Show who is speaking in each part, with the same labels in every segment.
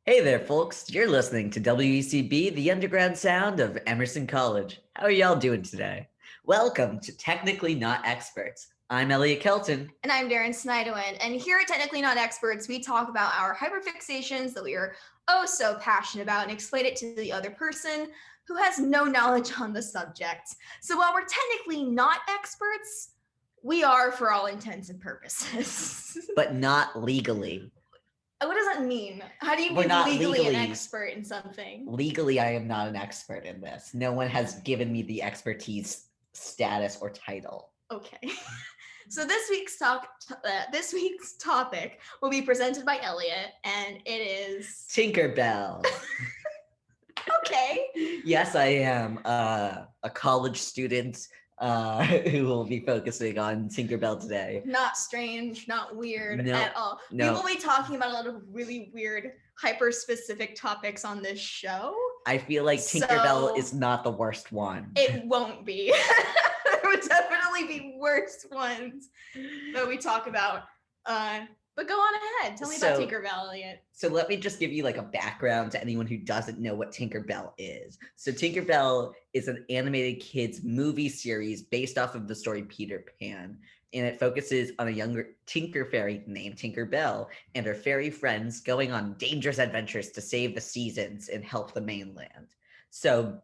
Speaker 1: Hey there, folks. You're listening to WECB, the underground sound of Emerson College. How are y'all doing today? Welcome to Technically Not Experts. I'm Elliot Kelton.
Speaker 2: And I'm Daryn Snyderwin. And here at Technically Not Experts, we talk about our hyperfixations that we are oh so passionate about and explain it to the other person who has no knowledge on the subject. So while we're technically not experts, we are for all intents and purposes.
Speaker 1: But not legally.
Speaker 2: What does that mean? How do you be legally an expert in something?
Speaker 1: Legally, I am not an expert in this. No one has given me the expertise, status, or title.
Speaker 2: Okay. So this week's topic will be presented by Elliot, and it is
Speaker 1: Tinkerbell.
Speaker 2: Okay.
Speaker 1: Yes, I am a college student who will be focusing on Tinkerbell today.
Speaker 2: Not strange, not weird
Speaker 1: No,
Speaker 2: at all.
Speaker 1: no.
Speaker 2: We will be talking about a lot of really weird, hyper-specific topics on this show.
Speaker 1: I feel like Tinkerbell is not the worst one.
Speaker 2: It won't be. There would definitely be worse ones that we talk about. But go on ahead. Tell me about Tinkerbell, Elliot.
Speaker 1: So let me just give you like a background to anyone who doesn't know what Tinkerbell is. So Tinkerbell is an animated kids movie series based off of the story Peter Pan. And it focuses on a younger Tinker fairy named Tinkerbell and her fairy friends going on dangerous adventures to save the seasons and help the mainland. So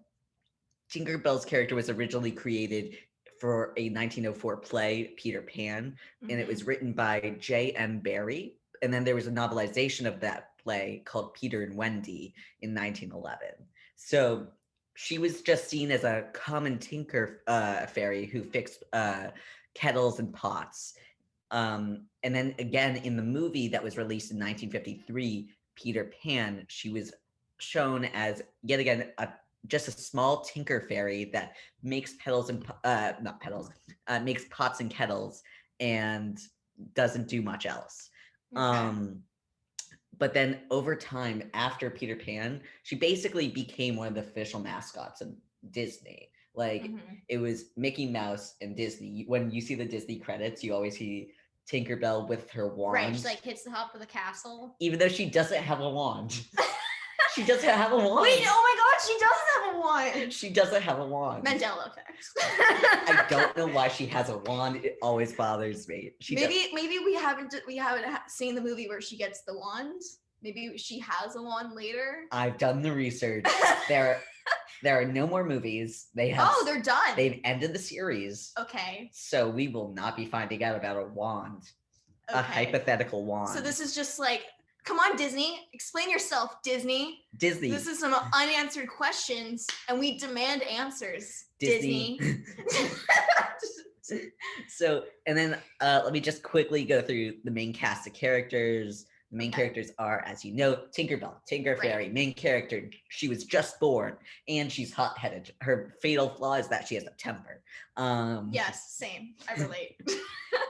Speaker 1: Tinkerbell's character was originally created for a 1904 play, Peter Pan, and it was written by J.M. Barrie. And then there was a novelization of that play called Peter and Wendy in 1911. So she was just seen as a common tinker fairy who fixed kettles and pots. And then again, in the movie that was released in 1953, Peter Pan, she was shown as, yet again, just a small tinker fairy that makes makes pots and kettles and doesn't do much else. Okay. But then over time, after Peter Pan, she basically became one of the official mascots of Disney. Like it was Mickey Mouse and Disney. When you see the Disney credits, you always see Tinkerbell with her wand.
Speaker 2: Right, she like hits the top of the castle.
Speaker 1: Even though she doesn't have a wand. She doesn't have a wand.
Speaker 2: Wait, oh my god, she doesn't have a wand.
Speaker 1: She doesn't have a wand.
Speaker 2: Mandela effect.
Speaker 1: I don't know why she has a wand. It always bothers me.
Speaker 2: Maybe we haven't seen the movie where she gets the wand. Maybe she has a wand later.
Speaker 1: I've done the research. There are no more movies.
Speaker 2: They're done.
Speaker 1: They've ended the series.
Speaker 2: Okay.
Speaker 1: So we will not be finding out about a wand. Okay. A hypothetical wand.
Speaker 2: So this is just like, come on, Disney. Explain yourself, Disney.
Speaker 1: Disney.
Speaker 2: This is some unanswered questions, and we demand answers, Disney.
Speaker 1: So, and then let me just quickly go through the main cast of characters. The main characters are, as you know, Tinkerbell, Tinker Fairy, main character. She was just born, and she's hot-headed. Her fatal flaw is that she has a temper.
Speaker 2: Yes, same. I relate.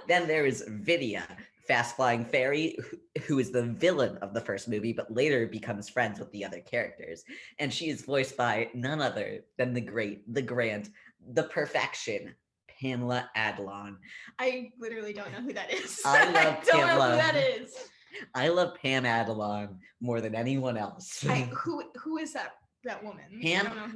Speaker 1: Then there is Vidya, fast-flying fairy, who is the villain of the first movie, but later becomes friends with the other characters. And she is voiced by none other than the great, the grand, the perfection, Pamela Adlon.
Speaker 2: I literally don't know who that is.
Speaker 1: I
Speaker 2: don't know who that is.
Speaker 1: I love Pam Adlon more than anyone else.
Speaker 2: Who is that woman?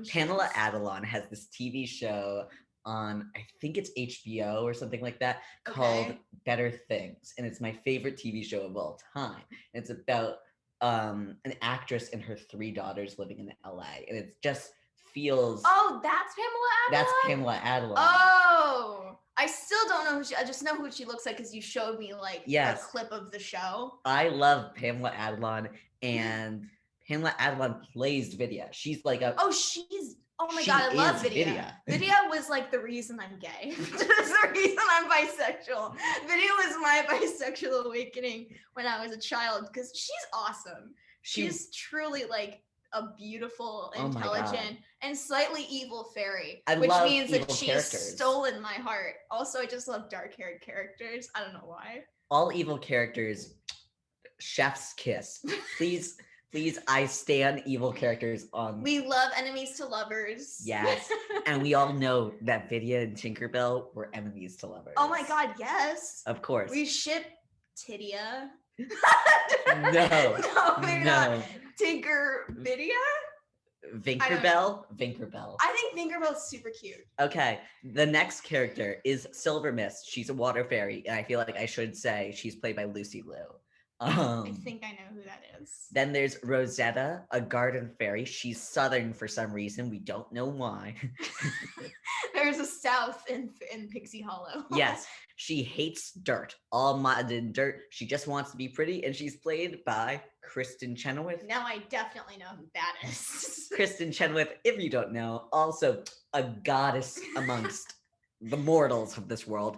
Speaker 1: Pamela Adlon has this TV show on, I think it's HBO or something like that, called Better Things. And it's my favorite TV show of all time. And it's about an actress and her 3 daughters living in LA. And it just feels...
Speaker 2: Oh, that's Pamela Adlon?
Speaker 1: That's Pamela Adlon.
Speaker 2: Oh! I still don't know I just know who she looks like because you showed me like a clip of the show.
Speaker 1: I love Pamela Adlon, and Pamela Adlon plays Vidya. She's like a...
Speaker 2: Oh my god, I love Vidya. Vidya was like the reason I'm gay. That's the reason I'm bisexual. Vidya was my bisexual awakening when I was a child because she's awesome. She's truly like a beautiful, intelligent, and slightly evil fairy, which means that she's stolen my heart. Also, I just love dark-haired characters. I don't know why.
Speaker 1: All evil characters, chef's kiss. Please, I stand evil characters on...
Speaker 2: We love enemies to lovers.
Speaker 1: Yes, and we all know that Vidya and Tinkerbell were enemies to lovers.
Speaker 2: Oh my god, yes.
Speaker 1: Of course.
Speaker 2: We ship Tidia.
Speaker 1: No,
Speaker 2: not. Tinkervidia?
Speaker 1: Vinkerbell?
Speaker 2: I think Tinkerbell's super cute.
Speaker 1: Okay, the next character is Silver Mist. She's a water fairy, and I feel like I should say she's played by Lucy Liu.
Speaker 2: I think I know who that is.
Speaker 1: Then there's Rosetta, a garden fairy. She's southern for some reason. We don't know why.
Speaker 2: There's a south in Pixie Hollow.
Speaker 1: Yes, she hates dirt, all mud and dirt. She just wants to be pretty, and she's played by Kristen Chenoweth.
Speaker 2: Now I definitely know who that is.
Speaker 1: Kristen Chenoweth, if you don't know, also a goddess amongst the mortals of this world.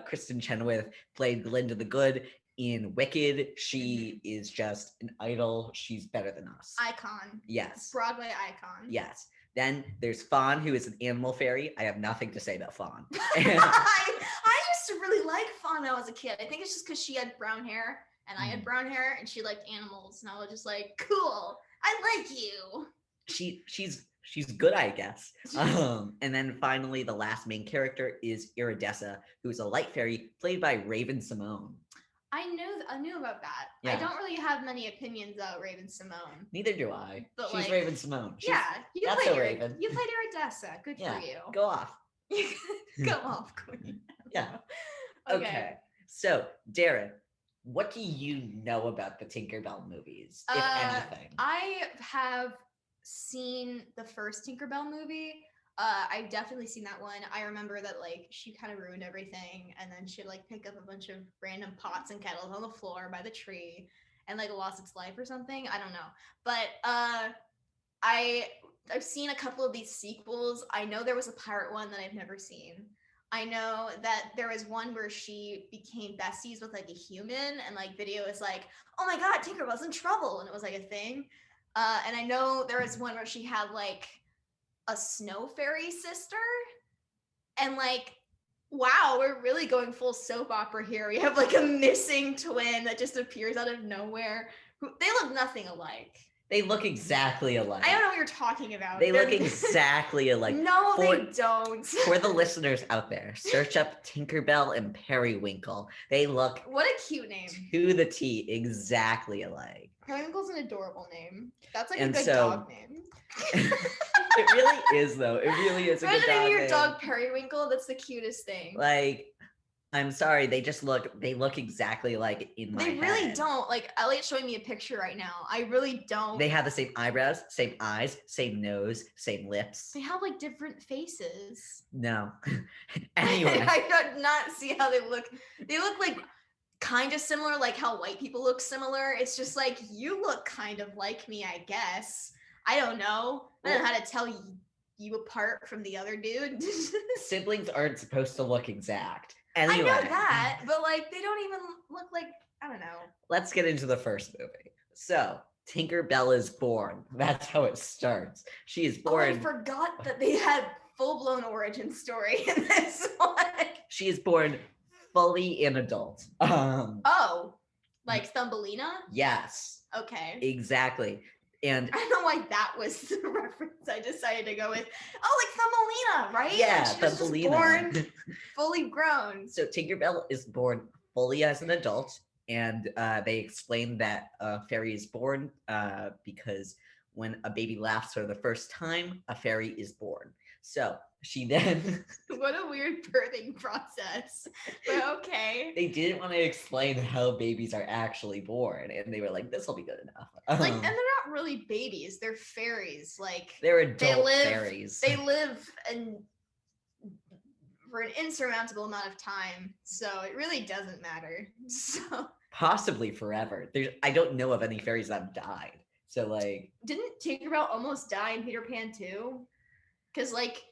Speaker 1: Kristen Chenoweth played Glinda the Good in Wicked. She is just an idol. She's better than us.
Speaker 2: Icon.
Speaker 1: Yes.
Speaker 2: Broadway icon.
Speaker 1: Yes. Then there's Fawn, who is an animal fairy. I have nothing to say about Fawn.
Speaker 2: I used to really like Fawn when I was a kid. I think it's just because she had brown hair and I had brown hair and she liked animals. And I was just like, cool, I like you.
Speaker 1: She's good, I guess. And then finally, the last main character is Iridessa, who is a light fairy played by Raven Simone.
Speaker 2: I knew about that.
Speaker 1: Yeah.
Speaker 2: I don't really have many opinions about Raven Simone.
Speaker 1: Neither do I.
Speaker 2: But
Speaker 1: she's Raven Simone. You
Speaker 2: played
Speaker 1: Raven.
Speaker 2: You played Iridessa. Good for you.
Speaker 1: Go off.
Speaker 2: Go off, queen.
Speaker 1: Yeah. Okay. So, Daryn, what do you know about the Tinkerbell movies, if anything?
Speaker 2: I have seen the first Tinkerbell movie. I've definitely seen that one. I remember that like she kind of ruined everything, and then she'd like pick up a bunch of random pots and kettles on the floor by the tree, and like lost its life or something. I don't know, but I've seen a couple of these sequels. I know there was a pirate one that I've never seen. I know that there was one where she became besties with like a human, and like video is like, oh my god, Tinkerbell's in trouble, and it was like a thing. And I know there was one where she had like a snow fairy sister, and like, wow, we're really going full soap opera here. We have like a missing twin that just appears out of nowhere. They look nothing alike.
Speaker 1: They look exactly alike.
Speaker 2: I don't know what you're talking about.
Speaker 1: They look exactly alike.
Speaker 2: No, they don't.
Speaker 1: For the listeners out there, search up Tinkerbell and Periwinkle. They look
Speaker 2: what a cute name.
Speaker 1: To the T, exactly alike.
Speaker 2: Periwinkle's an adorable name. That's like a good dog name.
Speaker 1: It really is, though. It really is a good dog name. Imagine
Speaker 2: your dog Periwinkle. That's the cutest thing.
Speaker 1: Like, I'm sorry, they look exactly like in my head.
Speaker 2: They really don't. Like, Elliot's showing me a picture right now. I really don't.
Speaker 1: They have the same eyebrows, same eyes, same nose, same lips.
Speaker 2: They have like different faces.
Speaker 1: No. Anyway.
Speaker 2: I do not see how they look. They look like kind of similar, like how white people look similar. It's just like, you look kind of like me, I guess. I don't know. I don't know how to tell you apart from the other dude.
Speaker 1: Siblings aren't supposed to look exact. Anyway.
Speaker 2: I know that, but like they don't even look like, I don't know.
Speaker 1: Let's get into the first movie. So, Tinkerbell is born. That's how it starts. She is born.
Speaker 2: Oh, I forgot that they had full-blown origin story in this one.
Speaker 1: She is born fully an adult.
Speaker 2: Like Thumbelina?
Speaker 1: Yes.
Speaker 2: Okay.
Speaker 1: Exactly. And
Speaker 2: I don't know why that was the reference I decided to go with. Oh, like Thumbelina, right?
Speaker 1: Yeah,
Speaker 2: she was
Speaker 1: Thumbelina.
Speaker 2: Just born fully grown.
Speaker 1: So Tinkerbell is born fully as an adult, and they explain that a fairy is born because when a baby laughs for the first time, a fairy is born. So she then...
Speaker 2: What a weird birthing process. But okay.
Speaker 1: They didn't want to explain how babies are actually born, and they were like, this will be good enough.
Speaker 2: Like, and they're not really babies. They're fairies. Like,
Speaker 1: they're adult fairies.
Speaker 2: They live for an insurmountable amount of time, so it really doesn't matter. So
Speaker 1: possibly forever. I don't know of any fairies that have died. So like...
Speaker 2: Didn't Tinkerbell almost die in Peter Pan too? Because like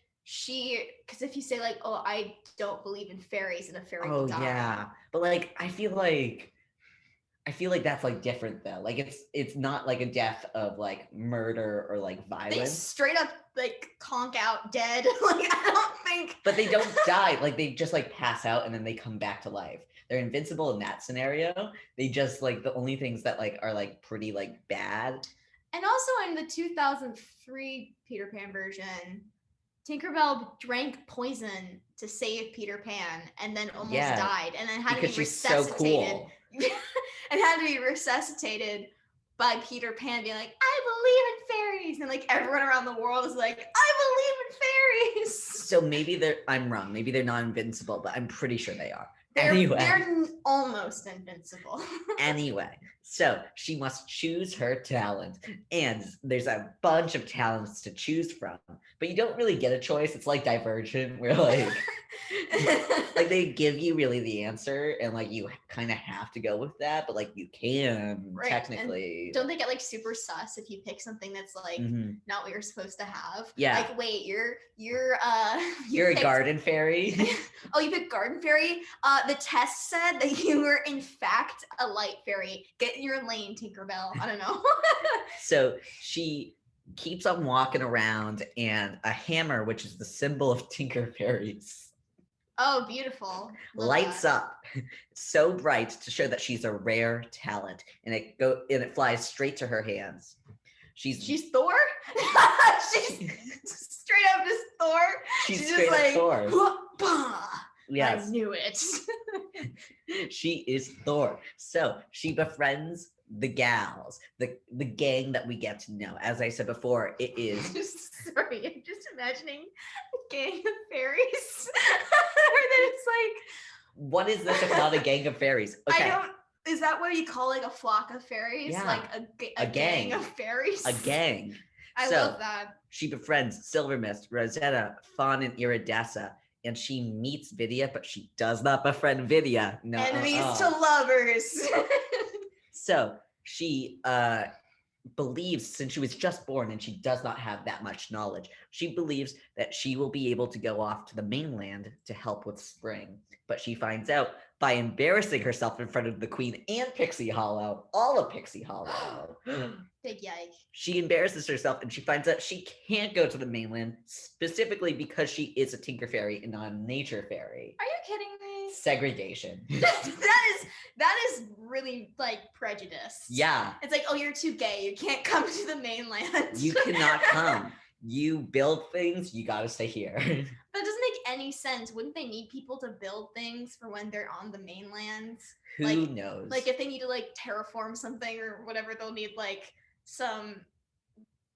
Speaker 2: because if you say like, oh, I don't believe in fairies, and a fairy will die. Oh yeah,
Speaker 1: but like I feel like that's like different though. Like it's not like a death of like murder or like violence.
Speaker 2: They straight up like conk out dead. Like I don't think.
Speaker 1: But they don't die. Like they just like pass out and then they come back to life. They're invincible in that scenario. They just like the only things that like are like pretty like bad.
Speaker 2: And also in the 2003 Peter Pan version, Tinkerbell drank poison to save Peter Pan and then almost died, and then had to be resuscitated.
Speaker 1: So cool.
Speaker 2: And had to be resuscitated by Peter Pan being like, I believe in fairies. And like everyone around the world is like, I believe in fairies.
Speaker 1: So maybe I'm wrong. Maybe they're not invincible, but I'm pretty sure they are.
Speaker 2: They're almost invincible.
Speaker 1: Anyway, so she must choose her talent. And there's a bunch of talents to choose from, but you don't really get a choice. It's like Divergent, where like like they give you really the answer and like you kind of have to go with that, but like you can technically.
Speaker 2: And don't they get like super sus if you pick something that's like not what you're supposed to have?
Speaker 1: Yeah.
Speaker 2: Like, wait, you're
Speaker 1: a garden fairy.
Speaker 2: Oh, you picked garden fairy? The test said that you were in fact a light fairy. Get in your lane, Tinkerbell. I don't know.
Speaker 1: So she keeps on walking around, and a hammer, which is the symbol of Tinker Fairies.
Speaker 2: Oh, beautiful.
Speaker 1: Lights up. It's so bright to show that she's a rare talent, and it flies straight to her hands. She's
Speaker 2: Thor? She's straight up just Thor.
Speaker 1: She's straight up Thor.
Speaker 2: Yes. I knew it.
Speaker 1: She is Thor. So she befriends the gals, the gang that we get to know. As I said before, it is.
Speaker 2: Sorry, I'm just imagining a gang of fairies. Or that it's like,
Speaker 1: what is this if not a gang of fairies? Okay.
Speaker 2: Is that what you call like a flock of fairies?
Speaker 1: Yeah.
Speaker 2: Like a gang of fairies?
Speaker 1: A gang.
Speaker 2: I love that.
Speaker 1: She befriends Silvermist, Rosetta, Fawn, and Iridessa. And she meets Vidya, but she does not befriend Vidya. No.
Speaker 2: Enemies to lovers.
Speaker 1: So she believes, since she was just born and she does not have that much knowledge, she believes that she will be able to go off to the mainland to help with spring. But she finds out by embarrassing herself in front of the Queen and Pixie Hollow, all of Pixie Hollow.
Speaker 2: Big yike.
Speaker 1: She embarrasses herself and she finds out she can't go to the mainland, specifically because she is a Tinker Fairy and not a Nature Fairy.
Speaker 2: Are you kidding me?
Speaker 1: Segregation.
Speaker 2: that is really like prejudice.
Speaker 1: Yeah.
Speaker 2: It's like, oh, you're too gay. You can't come to the mainland.
Speaker 1: You cannot come. You build things, you gotta stay here.
Speaker 2: That doesn't make any sense. Wouldn't they need people to build things for when they're on the mainland?
Speaker 1: Who knows?
Speaker 2: Like if they need to like terraform something or whatever, they'll need like some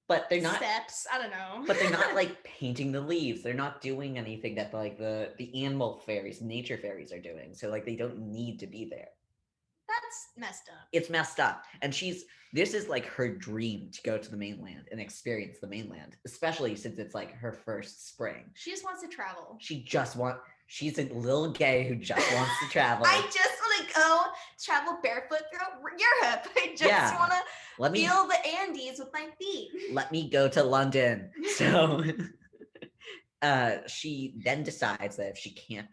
Speaker 1: but they're not
Speaker 2: steps. I don't know.
Speaker 1: But they're not like painting the leaves. They're not doing anything that like the animal fairies, nature fairies are doing. So like they don't need to be there.
Speaker 2: That's messed up.
Speaker 1: It's messed up. And this is like her dream to go to the mainland and experience the mainland, especially since it's like her first spring.
Speaker 2: She just wants to travel.
Speaker 1: She's a little gay who just wants to travel.
Speaker 2: I just want to go travel barefoot through Europe. I just want to feel the Andes with my feet.
Speaker 1: Let me go to London. So she then decides that if she can't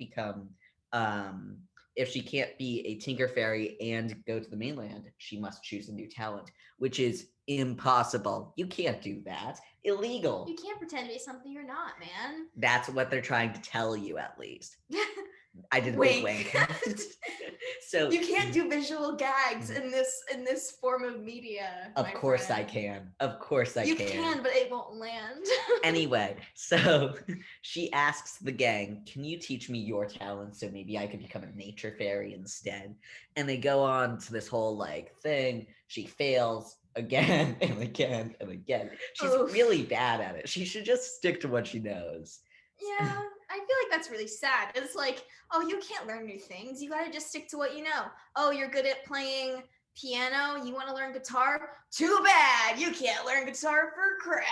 Speaker 1: be a Tinker Fairy and go to the mainland, she must choose a new talent, which is impossible. You can't do that. Illegal.
Speaker 2: You can't pretend to be something you're not, man.
Speaker 1: That's what they're trying to tell you, at least. I did a big wink. So
Speaker 2: you can't do visual gags in this form of media.
Speaker 1: Of course I can. Of course I can.
Speaker 2: You can, but it won't land.
Speaker 1: Anyway, so she asks the gang, can you teach me your talent so maybe I could become a nature fairy instead? And they go on to this whole like thing. She fails again and again and again. She's really bad at it. She should just stick to what she knows.
Speaker 2: Yeah, I feel like that's really sad. It's like, oh, you can't learn new things. You got to just stick to what you know. Oh, you're good at playing piano. You want to learn guitar? Too bad. You can't learn guitar for crap.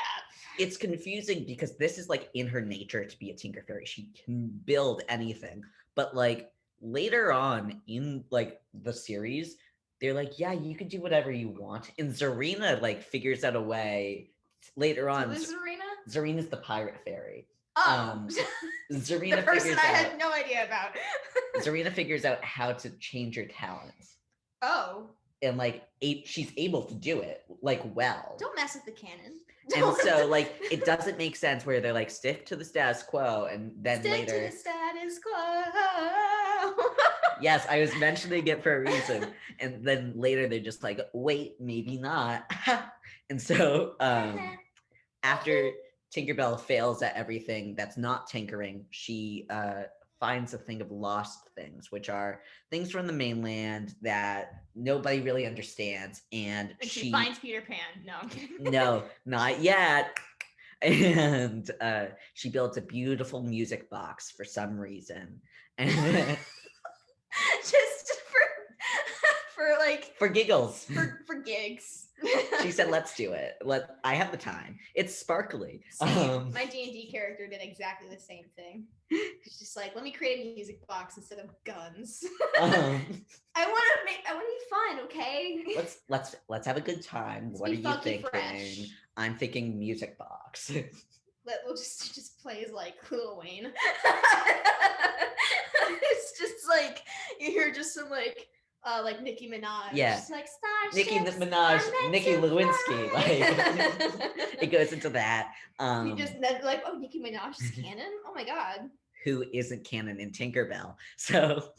Speaker 1: It's confusing because this is like in her nature to be a Tinker Fairy. She can build anything. But like later on in like the series, they're like, yeah, you can do whatever you want. And Zarina like figures out a way later on.
Speaker 2: Who's Zarina?
Speaker 1: Zarina's the pirate fairy.
Speaker 2: Oh,
Speaker 1: Zarina
Speaker 2: the person I had no idea about.
Speaker 1: Zarina figures out how to change her talents.
Speaker 2: Oh.
Speaker 1: And like she's able to do it like well.
Speaker 2: Don't mess with the canon.
Speaker 1: And so like it doesn't make sense where they're like stick to the status quo and then
Speaker 2: stick
Speaker 1: later
Speaker 2: to the status quo.
Speaker 1: Yes, I was mentioning it for a reason. And then later they're just like, wait, maybe not. And so after Tinkerbell fails at everything that's not tinkering, she finds a thing of lost things, which are things from the mainland that nobody really understands. And
Speaker 2: she finds Peter Pan. No, I'm kidding.
Speaker 1: No, not yet. And she builds a beautiful music box for some reason. And
Speaker 2: just for
Speaker 1: giggles.
Speaker 2: For gigs.
Speaker 1: She said, let's do it. I have the time. It's sparkly.
Speaker 2: My D&D character did exactly the same thing. She's just like, let me create a music box instead of guns. I want to be fun, okay?
Speaker 1: Let's have a good time. What are you thinking? Fresh. I'm thinking music box.
Speaker 2: We'll just plays like Lil Wayne. It's just like you hear just some like Nicki Minaj.
Speaker 1: Yeah.
Speaker 2: She's like
Speaker 1: Nicki Minaj, Nicki Lewinsky. Like it goes into that.
Speaker 2: You just like, oh, Nicki Minaj is canon? Oh my god.
Speaker 1: Who isn't canon in Tinkerbell? So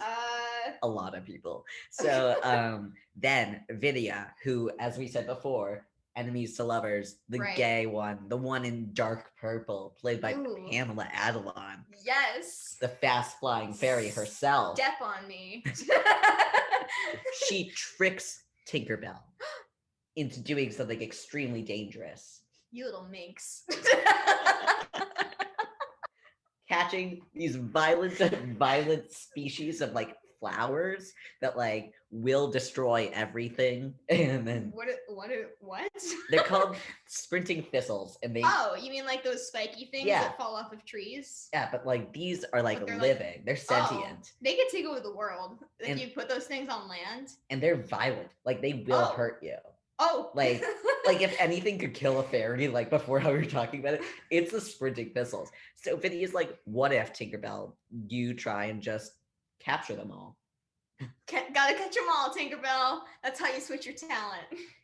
Speaker 1: a lot of people. So then Vidya, who, as we said before, enemies to lovers, the gay one, the one in dark purple, played by Pamela Adlon.
Speaker 2: Yes.
Speaker 1: The fast flying fairy herself.
Speaker 2: Step on me.
Speaker 1: She tricks Tinkerbell into doing something extremely dangerous.
Speaker 2: You little minx.
Speaker 1: Catching these violent species of like flowers that like will destroy everything. And then
Speaker 2: what?
Speaker 1: They're called sprinting thistles, and they.
Speaker 2: Oh, you mean like those spiky things that fall off of trees?
Speaker 1: Yeah, but like these are like living. They're sentient.
Speaker 2: They could take over the world if you put those things on land.
Speaker 1: And they're violent. Like they will hurt you.
Speaker 2: Oh,
Speaker 1: like if anything could kill a fairy, like before how we were talking about it, it's the sprinting thistles. So Vinny's like, what if, Tinkerbell, you try and just capture them all?
Speaker 2: Gotta catch them all, Tinkerbell. That's how you switch your talent.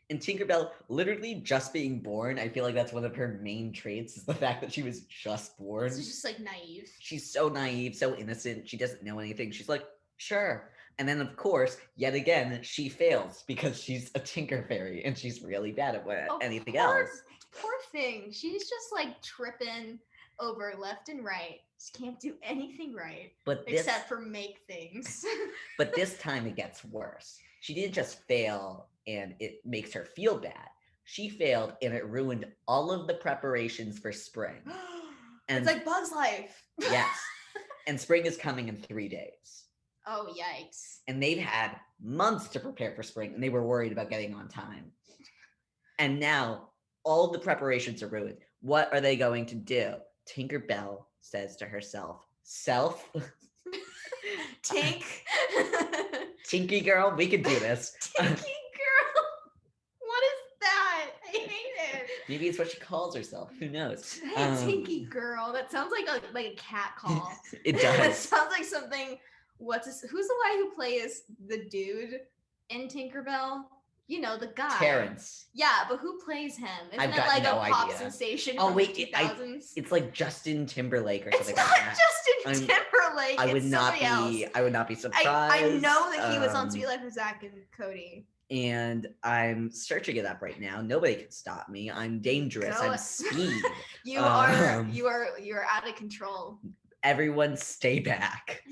Speaker 1: And Tinkerbell, literally just being born, I feel like that's one of her main traits, is the fact that she was just born.
Speaker 2: She's just like naive.
Speaker 1: She's so naive, so innocent. She doesn't know anything. She's like, sure. And then, of course, yet again, she fails because she's a Tinker Fairy and she's really bad at anything else.
Speaker 2: Poor thing. She's just like tripping over left and right. Just can't do anything right. Except for make things.
Speaker 1: But this time it gets worse. She didn't just fail and it makes her feel bad. She failed and it ruined all of the preparations for spring. And
Speaker 2: it's like Bug's Life.
Speaker 1: Yes. And spring is coming in 3 days.
Speaker 2: Oh, yikes.
Speaker 1: And they've had months to prepare for spring, and they were worried about getting on time. And now all the preparations are ruined. What are they going to do? Tinkerbell says to herself, self?
Speaker 2: Tink?
Speaker 1: Tinky girl, we can do this.
Speaker 2: Tinky girl? What is that? I hate it.
Speaker 1: Maybe it's what she calls herself. Who knows?
Speaker 2: Tinky girl. That sounds like a cat call.
Speaker 1: It does.
Speaker 2: It sounds like something... who's the guy who plays the dude in Tinkerbell? You know, the guy.
Speaker 1: Terrence.
Speaker 2: Yeah, but who plays him? Isn't it like a pop sensation from the 2000s?
Speaker 1: It's like Justin Timberlake or something
Speaker 2: like that. It's not Justin Timberlake.
Speaker 1: I would not be surprised.
Speaker 2: I know that he was on Sweet Life of Zach and Cody.
Speaker 1: And I'm searching it up right now. Nobody can stop me. I'm dangerous. I'm speed.
Speaker 2: You are out of control.
Speaker 1: Everyone stay back.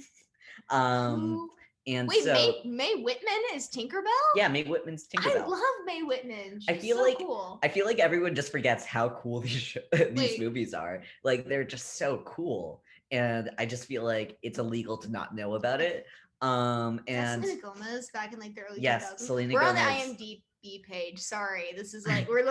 Speaker 1: And
Speaker 2: wait,
Speaker 1: so
Speaker 2: Mae Whitman is Tinkerbell?
Speaker 1: Yeah, Mae Whitman's Tinkerbell.
Speaker 2: I love Mae Whitman. She's cool.
Speaker 1: I feel like everyone just forgets how cool these movies are. Like they're just so cool, and I just feel like it's illegal to not know about it. And
Speaker 2: Selena Gomez back in like the early 2000s.
Speaker 1: Yes, Selena
Speaker 2: We're
Speaker 1: Gomez.
Speaker 2: on the IMDb page. Sorry, this is like we're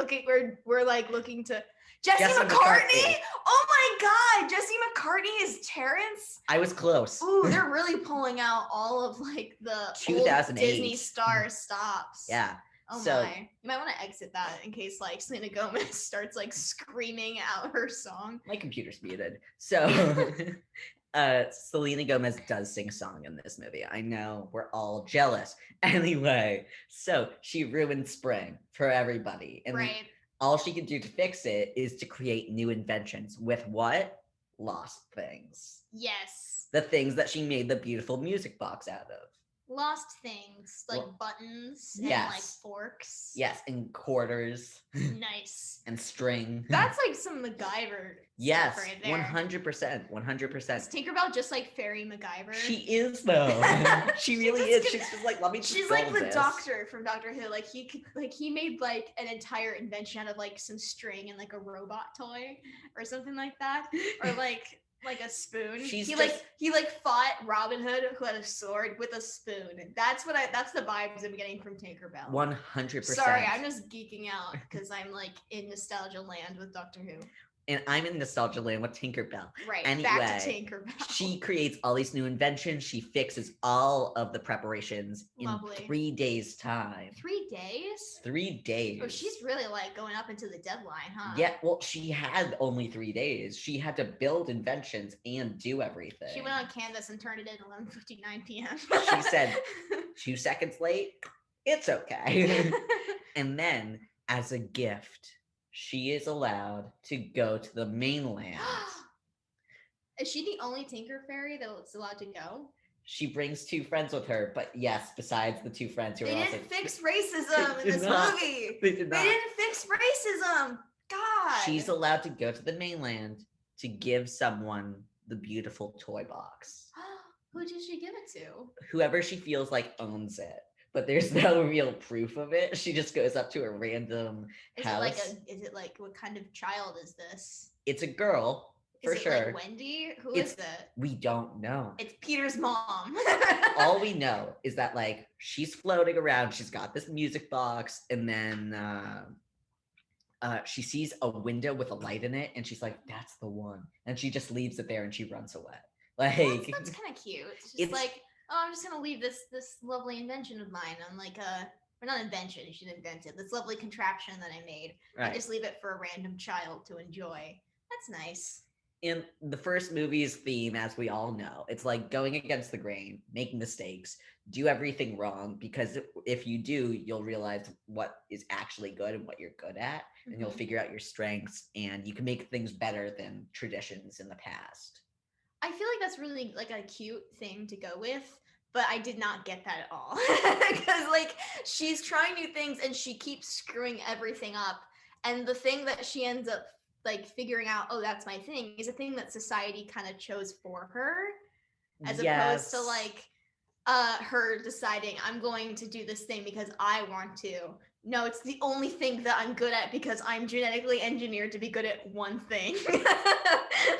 Speaker 2: like looking to. Jesse McCartney? Oh my God, Jesse McCartney is Terrence?
Speaker 1: I was close.
Speaker 2: Ooh, they're really pulling out all of like the
Speaker 1: 2008
Speaker 2: old Disney star stops.
Speaker 1: Yeah.
Speaker 2: Oh my. You might want to exit that in case like Selena Gomez starts like screaming out her song.
Speaker 1: My computer's muted. So Selena Gomez does sing a song in this movie. I know, we're all jealous. Anyway, so she ruined spring for everybody. And
Speaker 2: right.
Speaker 1: All she can do to fix it is to create new inventions with what? Lost things.
Speaker 2: Yes.
Speaker 1: The things that she made the beautiful music box out of.
Speaker 2: lost things like buttons and like forks.
Speaker 1: Yes, and quarters.
Speaker 2: Nice.
Speaker 1: And string.
Speaker 2: That's like some MacGyver stuff right there.
Speaker 1: 100%.
Speaker 2: Is Tinkerbell just like Fairy MacGyver?
Speaker 1: She is though. She really is. She's just like, let me just
Speaker 2: She's
Speaker 1: build
Speaker 2: like the
Speaker 1: this.
Speaker 2: Doctor from Doctor Who. Like he made like an entire invention out of like some string and like a robot toy or something like that. Or like a spoon. He fought Robin Hood who had a sword with a spoon. That's the vibes I'm getting from Tinkerbell.
Speaker 1: 100%.
Speaker 2: Sorry, I'm just geeking out because I'm like in nostalgia land with Doctor Who.
Speaker 1: And I'm in nostalgia land with Tinkerbell.
Speaker 2: Right,
Speaker 1: anyway,
Speaker 2: back to Tinkerbell.
Speaker 1: She creates all these new inventions. She fixes all of the preparations in 3 days' time.
Speaker 2: 3 days?
Speaker 1: 3 days.
Speaker 2: Oh, she's really like going up into the deadline, huh?
Speaker 1: Yeah, well, she had only 3 days. She had to build inventions and do everything.
Speaker 2: She went on Canvas and turned it in 11:59 p.m.
Speaker 1: She said, 2 seconds late, it's okay. And then, as a gift, she is allowed to go to the mainland.
Speaker 2: Is she the only Tinker Fairy that's allowed to go?
Speaker 1: She brings 2 friends with her, but yes, besides the 2 friends who are also...
Speaker 2: They didn't fix racism in this movie.
Speaker 1: They did not.
Speaker 2: They didn't fix racism. God.
Speaker 1: She's allowed to go to the mainland to give someone the beautiful toy box.
Speaker 2: Who did she give it to?
Speaker 1: Whoever she feels like owns it. But there's no real proof of it. She just goes up to a random house.
Speaker 2: Is it like what kind of child is this?
Speaker 1: It's a girl, for sure.
Speaker 2: Is it like Wendy? Who is it?
Speaker 1: We don't know.
Speaker 2: It's Peter's mom.
Speaker 1: All we know is that like she's floating around. She's got this music box, and then she sees a window with a light in it, and she's like, "That's the one." And she just leaves it there, and she runs away. Like
Speaker 2: that's kind of cute. It's like, oh, I'm just gonna leave this lovely invention of mine on like or not invention, she didn't invent it, this lovely contraption that I made. Right. I just leave it for a random child to enjoy. That's nice.
Speaker 1: In the first movie's theme, as we all know, it's like going against the grain, make mistakes, do everything wrong, because if you do, you'll realize what is actually good and what you're good at, and you'll figure out your strengths, and you can make things better than traditions in the past.
Speaker 2: I feel like that's really like a cute thing to go with, but I did not get that at all. Because like she's trying new things and she keeps screwing everything up. And the thing that she ends up like figuring out, oh, that's my thing, is a thing that society kind of chose for her, as opposed to like her deciding, I'm going to do this thing because I want to. No, it's the only thing that I'm good at because I'm genetically engineered to be good at one thing.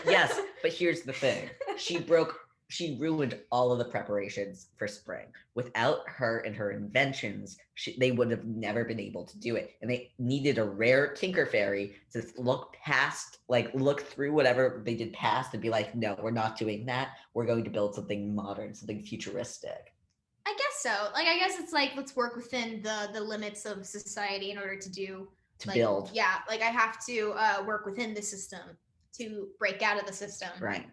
Speaker 1: Yes, but here's the thing. She ruined all of the preparations for spring. Without her and her inventions, they would have never been able to do it. And they needed a rare Tinker Fairy to look through whatever they did past and be like, no, we're not doing that. We're going to build something modern, something futuristic.
Speaker 2: I guess so. Like, I guess it's like, let's work within the limits of society in order to build. Yeah, like I have to work within the system to break out of the system.
Speaker 1: Right.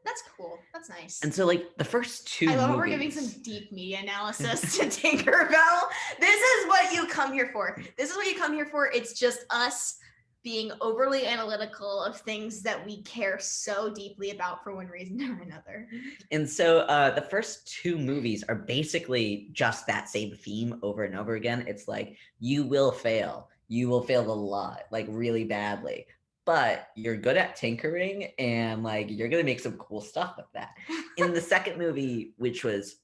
Speaker 2: That's cool. That's nice.
Speaker 1: And so, like, the first 2 movies...
Speaker 2: I love we're giving some deep media analysis to Tinkerbell. This is what you come here for. It's just us being overly analytical of things that we care so deeply about for one reason or another.
Speaker 1: And so the first 2 movies are basically just that same theme over and over again. It's like, you will fail. You will fail a lot, like really badly. But you're good at tinkering and like you're going to make some cool stuff with that. In the second movie, which was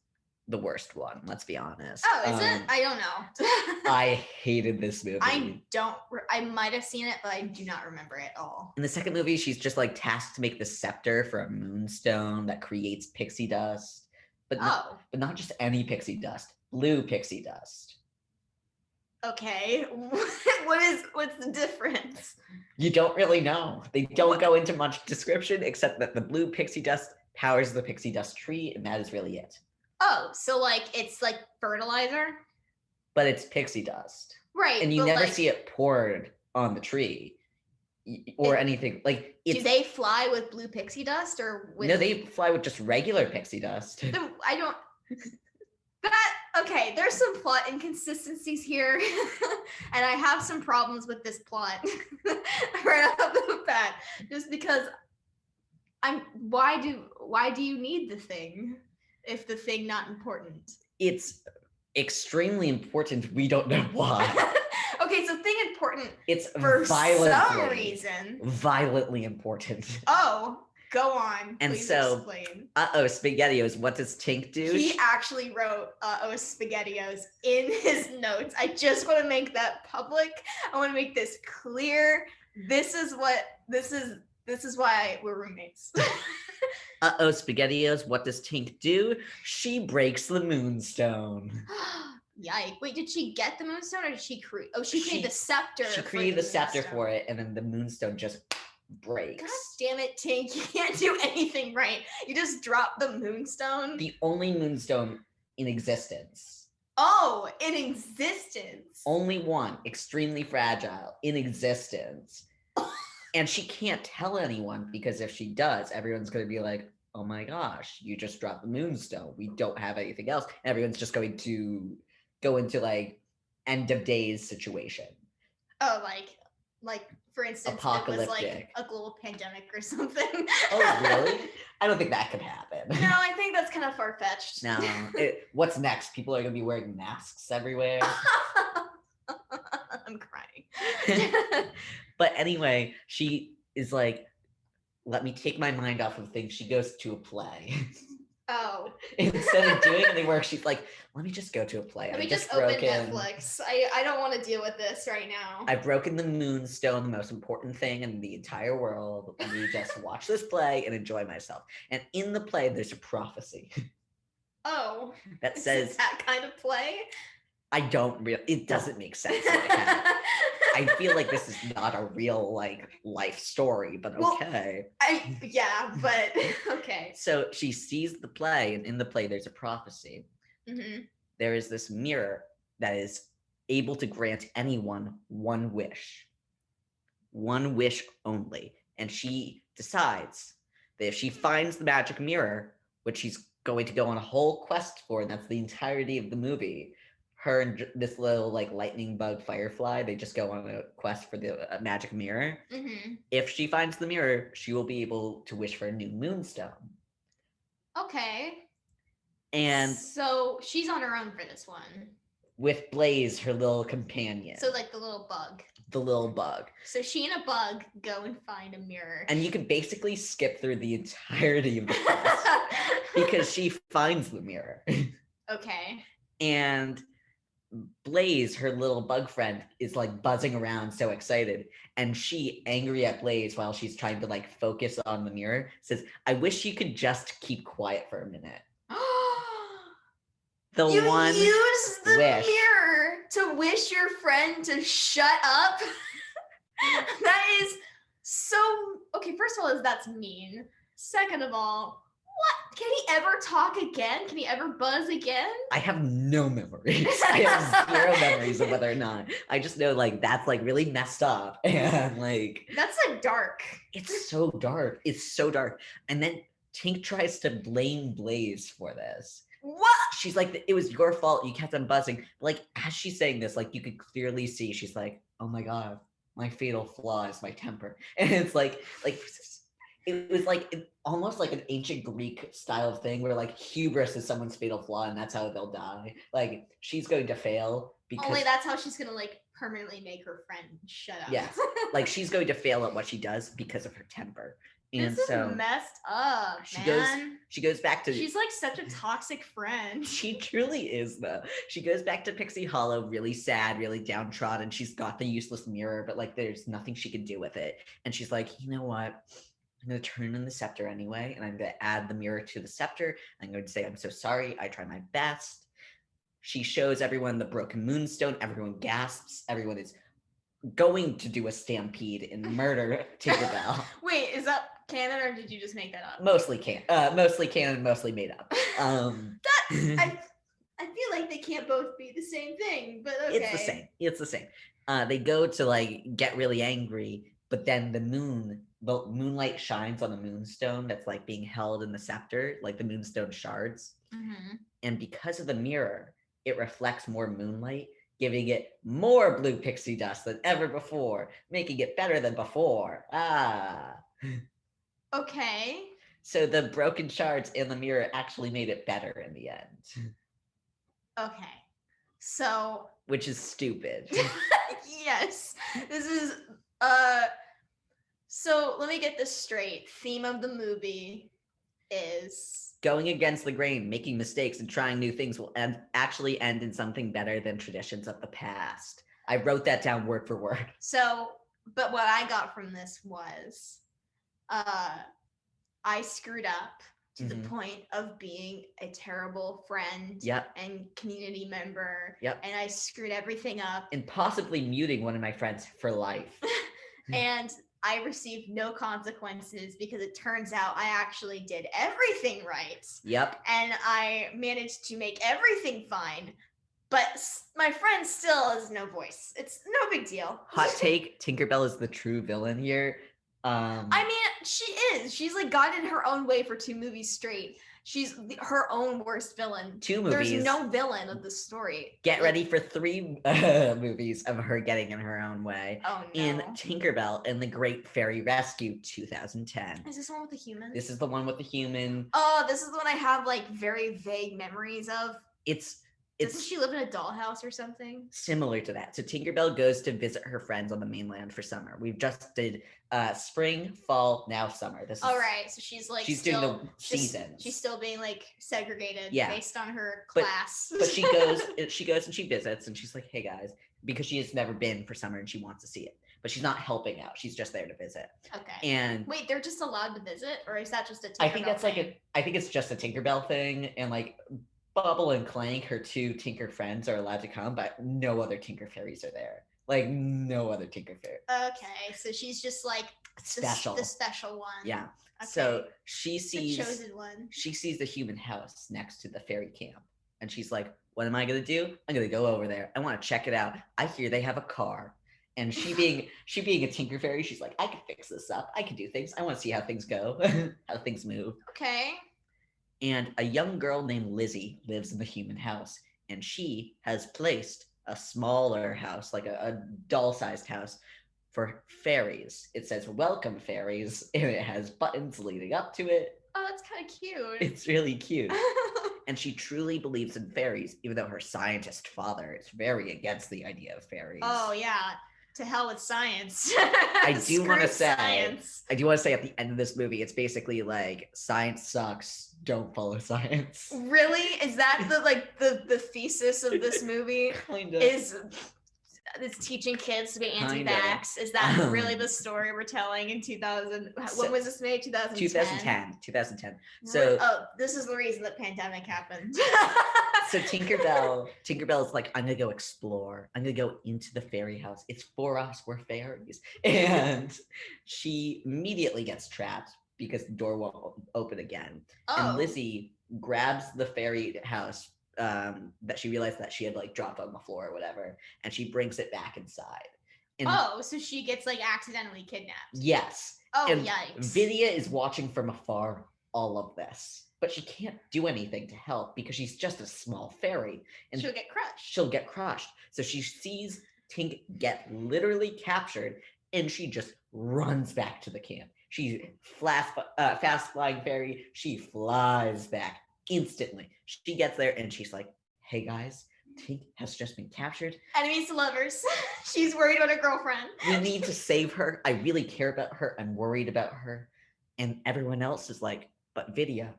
Speaker 1: the worst one, let's be honest.
Speaker 2: Oh, is it? I don't know.
Speaker 1: I hated this movie.
Speaker 2: I might have seen it, but I do not remember it at all.
Speaker 1: In the second movie, she's just like tasked to make the scepter for a moonstone that creates pixie dust. But not just any pixie dust, blue pixie dust.
Speaker 2: Okay, what's the difference?
Speaker 1: You don't really know. They don't go into much description except that the blue pixie dust powers the pixie dust tree, and that is really it.
Speaker 2: Oh, so like it's like fertilizer?
Speaker 1: But it's pixie dust.
Speaker 2: Right.
Speaker 1: And you never see it poured on the tree or anything. Like,
Speaker 2: do they fly with blue pixie dust or with...
Speaker 1: No, they fly with just regular pixie dust.
Speaker 2: Okay, there's some plot inconsistencies here, and I have some problems with this plot right off the bat. Just because why do you need the thing if the thing not important?
Speaker 1: It's extremely important. We don't know why.
Speaker 2: Okay, so thing important.
Speaker 1: It's
Speaker 2: for
Speaker 1: violently,
Speaker 2: some reason.
Speaker 1: Violently important.
Speaker 2: Oh, go on.
Speaker 1: And
Speaker 2: please
Speaker 1: so,
Speaker 2: explain.
Speaker 1: SpaghettiOs, what does Tink do?
Speaker 2: He actually wrote SpaghettiOs in his notes. I just want to make that public. I want to make this clear. This is why we're roommates.
Speaker 1: SpaghettiOs, what does Tink do? She breaks the moonstone.
Speaker 2: Yikes. Wait, did she get the moonstone or did she create? Oh, she created the scepter.
Speaker 1: She created the scepter for it, and then the moonstone just breaks.
Speaker 2: God damn it, Tink. You can't do anything right. You just drop the moonstone.
Speaker 1: The only moonstone in existence.
Speaker 2: Oh, in existence.
Speaker 1: Only one. Extremely fragile. In existence. And she can't tell anyone, because if she does, everyone's going to be like, oh my gosh, you just dropped the moonstone. We don't have anything else. And everyone's just going to go into like end of days situation.
Speaker 2: Oh, like for instance,
Speaker 1: apocalyptic.
Speaker 2: It was like a global pandemic or something.
Speaker 1: Oh, really? I don't think that could happen.
Speaker 2: No, I think that's kind of far-fetched.
Speaker 1: No. What's next? People are going to be wearing masks everywhere.
Speaker 2: I'm crying.
Speaker 1: But anyway, she is like, let me take my mind off of things. She goes to a play.
Speaker 2: Oh.
Speaker 1: Instead of doing any work, she's like, let me just go to a play.
Speaker 2: Let me just open Netflix. I don't want to deal with this right now.
Speaker 1: I've broken the moonstone, the most important thing in the entire world. Let me just watch this play and enjoy myself. And in the play, there's a prophecy.
Speaker 2: Oh.
Speaker 1: That says...
Speaker 2: Is that kind of play?
Speaker 1: It doesn't make sense. I feel like this is not a real life story, but okay.
Speaker 2: But okay.
Speaker 1: So she sees the play, and in the play there's a prophecy.
Speaker 2: Mm-hmm.
Speaker 1: There is this mirror that is able to grant anyone one wish only. And she decides that if she finds the magic mirror, which she's going to go on a whole quest for, and that's the entirety of the movie, her and this little lightning bug firefly, they just go on a quest for the magic mirror.
Speaker 2: Mm-hmm.
Speaker 1: If she finds the mirror, she will be able to wish for a new moonstone.
Speaker 2: Okay.
Speaker 1: And
Speaker 2: so she's on her own for this one.
Speaker 1: With Blaze, her little companion.
Speaker 2: So the little bug.
Speaker 1: The little bug.
Speaker 2: So she and a bug go and find a mirror.
Speaker 1: And you can basically skip through the entirety of the quest because she finds the mirror.
Speaker 2: Okay.
Speaker 1: And Blaze, her little bug friend, is buzzing around so excited, and she, angry at Blaze while she's trying to focus on the mirror, says, I wish you could just keep quiet for a minute.
Speaker 2: You use the mirror to wish your friend to shut up? That is so... Okay, first of all, that's mean. Second of all, what? Can he ever talk again? Can he ever buzz again?
Speaker 1: I have no memories. I have zero memories of whether or not. I just know that's really messed up. And
Speaker 2: that's dark.
Speaker 1: It's so dark. It's so dark. And then Tink tries to blame Blaze for this.
Speaker 2: What?
Speaker 1: She's like, it was your fault. You kept on buzzing. As she's saying this, you could clearly see she's like, oh my God, my fatal flaw is my temper. And it's it was almost like an ancient Greek style thing where hubris is someone's fatal flaw and that's how they'll die. She's going to fail because
Speaker 2: only that's how she's gonna permanently make her friend shut up.
Speaker 1: Yes. She's going to fail at what she does because of her temper. And
Speaker 2: this
Speaker 1: so
Speaker 2: is messed up,
Speaker 1: she goes back to...
Speaker 2: She's such a toxic friend.
Speaker 1: She truly is, though. She goes back to Pixie Hollow really sad, really downtrodden. She's got the useless mirror, but there's nothing she can do with it. And she's like, you know what? I'm going to turn in the scepter anyway, and I'm going to add the mirror to the scepter. I'm going to say, I'm so sorry. I tried my best. She shows everyone the broken moonstone. Everyone gasps. Everyone is going to do a stampede and murder Tinkerbell.
Speaker 2: Wait, is that canon or did you just make that up?
Speaker 1: Mostly canon, mostly made up.
Speaker 2: I feel like they can't both be the same thing, but okay.
Speaker 1: It's the same. They go to get really angry, but then the moonlight shines on the moonstone that's being held in the scepter, the moonstone shards.
Speaker 2: Mm-hmm.
Speaker 1: And because of the mirror, it reflects more moonlight, giving it more blue pixie dust than ever before, making it better than before.
Speaker 2: Okay.
Speaker 1: So the broken shards in the mirror actually made it better in the end.
Speaker 2: Okay. So.
Speaker 1: Which is stupid.
Speaker 2: Yes. This is, so let me get this straight. Theme of the movie is
Speaker 1: going against the grain, making mistakes, and trying new things will actually end in something better than traditions of the past. I wrote that down word for word.
Speaker 2: So, but what I got from this was, I screwed up to the point of being a terrible friend and community member. And I screwed everything up.
Speaker 1: And possibly muting one of my friends for life.
Speaker 2: And I received no consequences because it turns out I actually did everything right. And I managed to make everything fine. But my friend still has no voice. It's no big deal.
Speaker 1: Hot take, Tinkerbell is the true villain here.
Speaker 2: I mean, she is. She's like gotten her own way for 2 movies straight. She's her own worst villain.
Speaker 1: 2 movies.
Speaker 2: There's no villain of the story.
Speaker 1: Get ready for 3 movies of her getting in her own way.
Speaker 2: Oh no.
Speaker 1: In Tinkerbell and the Great Fairy Rescue 2010.
Speaker 2: Is this the one with the human?
Speaker 1: This is the one with the human.
Speaker 2: Oh, this is the one I have like very vague memories of. Doesn't she live in a dollhouse or something?
Speaker 1: Similar to that. So Tinkerbell goes to visit her friends on the mainland for summer. We've just did spring, fall, now summer. This is
Speaker 2: right. So she's like
Speaker 1: doing the seasons.
Speaker 2: She's still being like segregated based on her class.
Speaker 1: But she goes and she visits and she's like, hey guys, because she has never been for summer and she wants to see it. But she's not helping out. She's just there to visit.
Speaker 2: Okay.
Speaker 1: And
Speaker 2: wait, they're just allowed to visit, or is that just a Tinkerbell
Speaker 1: I think that's
Speaker 2: thing?
Speaker 1: I think it's just a Tinkerbell thing, and like Bubble and Clank, her 2 Tinker friends, are allowed to come, but no other Tinker Fairies are there. Like no other Tinker Fairy.
Speaker 2: Okay, so she's just like
Speaker 1: special,
Speaker 2: the special one.
Speaker 1: Yeah.
Speaker 2: Okay.
Speaker 1: So she sees
Speaker 2: the chosen one.
Speaker 1: She sees the human house next to the fairy camp, and she's like, "What am I gonna do? I'm gonna go over there. I want to check it out. I hear they have a car." And she being a Tinker Fairy, she's like, "I can fix this up. I can do things. I want to see how things go, how things move."
Speaker 2: Okay.
Speaker 1: And a young girl named Lizzie lives in the human house, and she has placed a smaller house, like a doll-sized house, for fairies. It says "Welcome, Fairies," and it has buttons leading up to it.
Speaker 2: Oh, that's kind of cute.
Speaker 1: It's really cute. And she truly believes in fairies, even though her scientist father is very against the idea of fairies.
Speaker 2: Oh, yeah. To hell with science.
Speaker 1: I do want to say at the end of this movie, it's basically like science sucks, don't follow science.
Speaker 2: Really? Is that the thesis of this movie?
Speaker 1: Kind of.
Speaker 2: It's teaching kids to be anti-vax. Is that really the story we're telling in 2000? When was this made? 2010.
Speaker 1: 2010. So
Speaker 2: this is the reason the pandemic happened.
Speaker 1: So Tinkerbell is like, I'm gonna go explore. I'm gonna go into the fairy house. It's for us. We're fairies. And she immediately gets trapped because the door won't open again. And Lizzie grabs the fairy house that she realized that she had like dropped on the floor or whatever, and she brings it back inside. And
Speaker 2: so she gets like accidentally kidnapped.
Speaker 1: Yes.
Speaker 2: And yikes.
Speaker 1: Vidya is watching from afar all of this, but she can't do anything to help because she's just a small fairy, and
Speaker 2: she'll get crushed.
Speaker 1: So she sees Tink get literally captured, and she just runs back to the camp. She's fast flying fairy. She flies back instantly. She gets there and she's like, hey guys, Tink has just been captured.
Speaker 2: Enemies to lovers. She's worried about her girlfriend.
Speaker 1: We need to save her. I really care about her. I'm worried about her. And everyone else is like, but Vidya,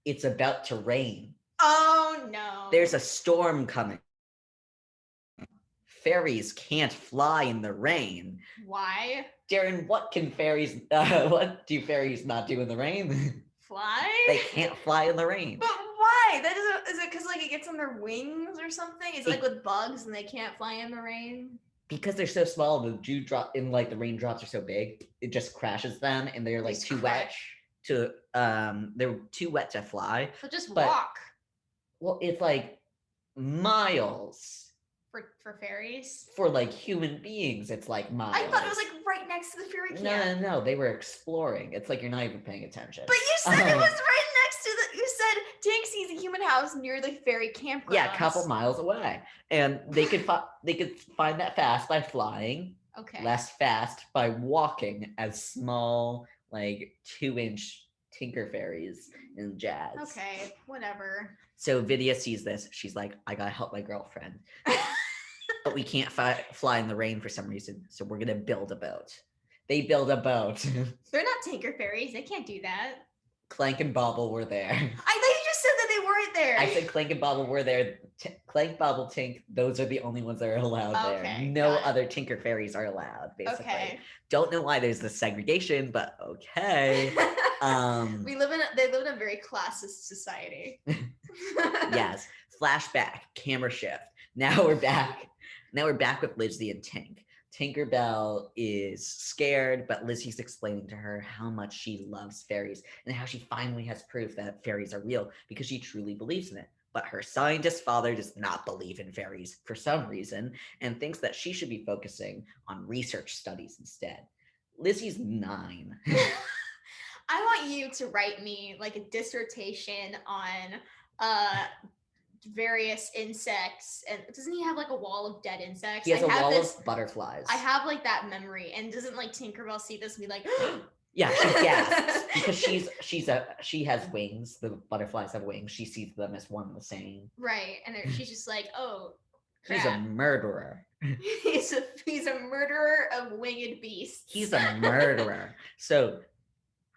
Speaker 1: it's about to rain.
Speaker 2: Oh no.
Speaker 1: There's a storm coming. Fairies can't fly in the rain.
Speaker 2: Why?
Speaker 1: Daryn, what do fairies not do in the rain?
Speaker 2: Fly?
Speaker 1: They can't fly in the rain.
Speaker 2: But why? Is it because like it gets on their wings or something? Is it like with bugs and they can't fly in the rain?
Speaker 1: Because they're so small, the dewdrop in like the raindrops are so big, it just crashes them, and they're like too wet to fly.
Speaker 2: So just walk.
Speaker 1: Well, it's like miles.
Speaker 2: For fairies?
Speaker 1: For like human beings, it's like miles.
Speaker 2: I thought it was like right next to the fairy camp.
Speaker 1: No, they were exploring. It's like you're not even paying attention.
Speaker 2: But you said it was right next to you said Tink sees a human house near the fairy campground.
Speaker 1: Yeah, a couple miles away. And they could find that fast by flying.
Speaker 2: Okay.
Speaker 1: Less fast by walking as small, like 2-inch Tinker Fairies and jazz.
Speaker 2: Okay, whatever.
Speaker 1: So Vidya sees this. She's like, I gotta help my girlfriend. But we can't fly in the rain for some reason. So we're gonna build a boat. They build a boat.
Speaker 2: They're not Tinker Fairies. They can't do that.
Speaker 1: Clank and Bobble were there.
Speaker 2: I thought you just said that they weren't there.
Speaker 1: I said Clank and Bobble were there. Clank, Bobble, Tink, those are the only ones that are allowed there. No other Tinker Fairies are allowed, basically. Okay. Don't know why there's this segregation, but okay.
Speaker 2: They live in a very classist society.
Speaker 1: Yes. Flashback, camera shift. Now we're back with Lizzie and Tink. Tinkerbell is scared, but Lizzie's explaining to her how much she loves fairies and how she finally has proof that fairies are real because she truly believes in it. But her scientist father does not believe in fairies for some reason and thinks that she should be focusing on research studies instead. Lizzie's 9.
Speaker 2: I want you to write me like a dissertation on various insects, and doesn't he have like a wall of dead insects?
Speaker 1: He has a wall of butterflies.
Speaker 2: I have like that memory, and doesn't like Tinkerbell see this and be like,
Speaker 1: yeah, she gasps because she has wings. The butterflies have wings. She sees them as one and the same.
Speaker 2: Right, and she's just like, oh, crap.
Speaker 1: He's a murderer.
Speaker 2: He's a murderer of winged beasts.
Speaker 1: He's a murderer. So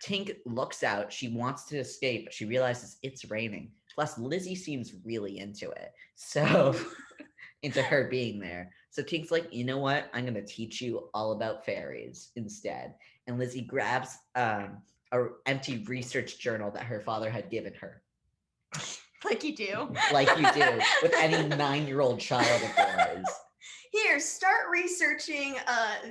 Speaker 1: Tink looks out. She wants to escape, but she realizes it's raining. Plus, Lizzie seems really into it. So, into her being there. So Tink's like, you know what? I'm going to teach you all about fairies instead. And Lizzie grabs an empty research journal that her father had given her.
Speaker 2: Like you do.
Speaker 1: Like you do with any 9-year-old child of yours.
Speaker 2: Here, start researching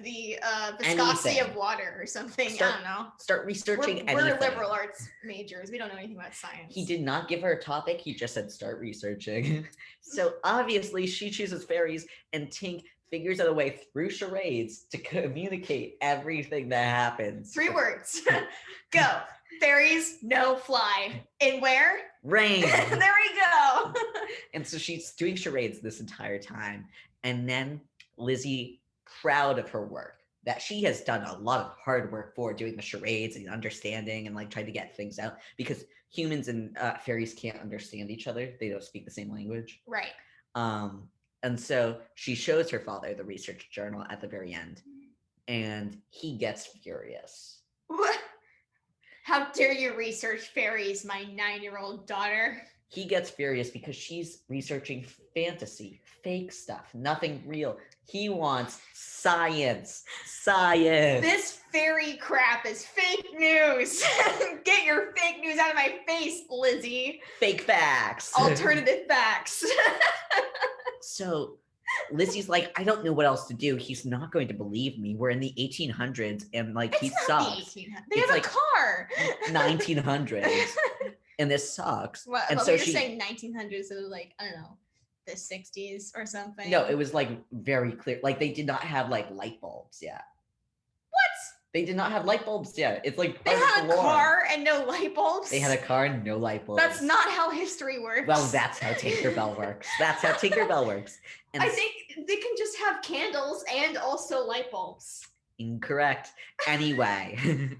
Speaker 2: the viscosity of water or something. I don't know.
Speaker 1: Start researching anything.
Speaker 2: We're liberal arts majors. We don't know anything about science.
Speaker 1: He did not give her a topic. He just said start researching. So obviously she chooses fairies, and Tink figures out a way through charades to communicate everything that happens.
Speaker 2: 3 words. Go. Fairies, no fly. In where?
Speaker 1: Rain.
Speaker 2: There we go.
Speaker 1: And so she's doing charades this entire time. And then Lizzie, proud of her work, that she has done a lot of hard work for doing the charades and understanding and like trying to get things out, because humans and fairies can't understand each other. They don't speak the same language.
Speaker 2: Right.
Speaker 1: And so she shows her father the research journal at the very end, and he gets furious.
Speaker 2: What? How dare you research fairies, my 9-year-old daughter?
Speaker 1: He gets furious because she's researching fantasy, fake stuff, nothing real. He wants science. Science.
Speaker 2: This fairy crap is fake news. Get your fake news out of my face, Lizzie.
Speaker 1: Fake facts.
Speaker 2: Alternative facts.
Speaker 1: So Lizzie's like, I don't know what else to do. He's not going to believe me. We're in the 1800s and like he sucks.
Speaker 2: They have like a car.
Speaker 1: 1900s. And this sucks.
Speaker 2: Well,
Speaker 1: and
Speaker 2: so you're saying 1900s, it was like, I don't know, the 60s or something?
Speaker 1: No, it was like very clear. Like they did not have like light bulbs yet.
Speaker 2: What?
Speaker 1: They did not have light bulbs yet. It's like
Speaker 2: they had a car and no light bulbs?
Speaker 1: They had a car and no light bulbs.
Speaker 2: That's not how history works.
Speaker 1: Well, that's how Tinkerbell works. That's how Tinkerbell works. And
Speaker 2: I think they can just have candles and also light bulbs.
Speaker 1: Incorrect. Anyway.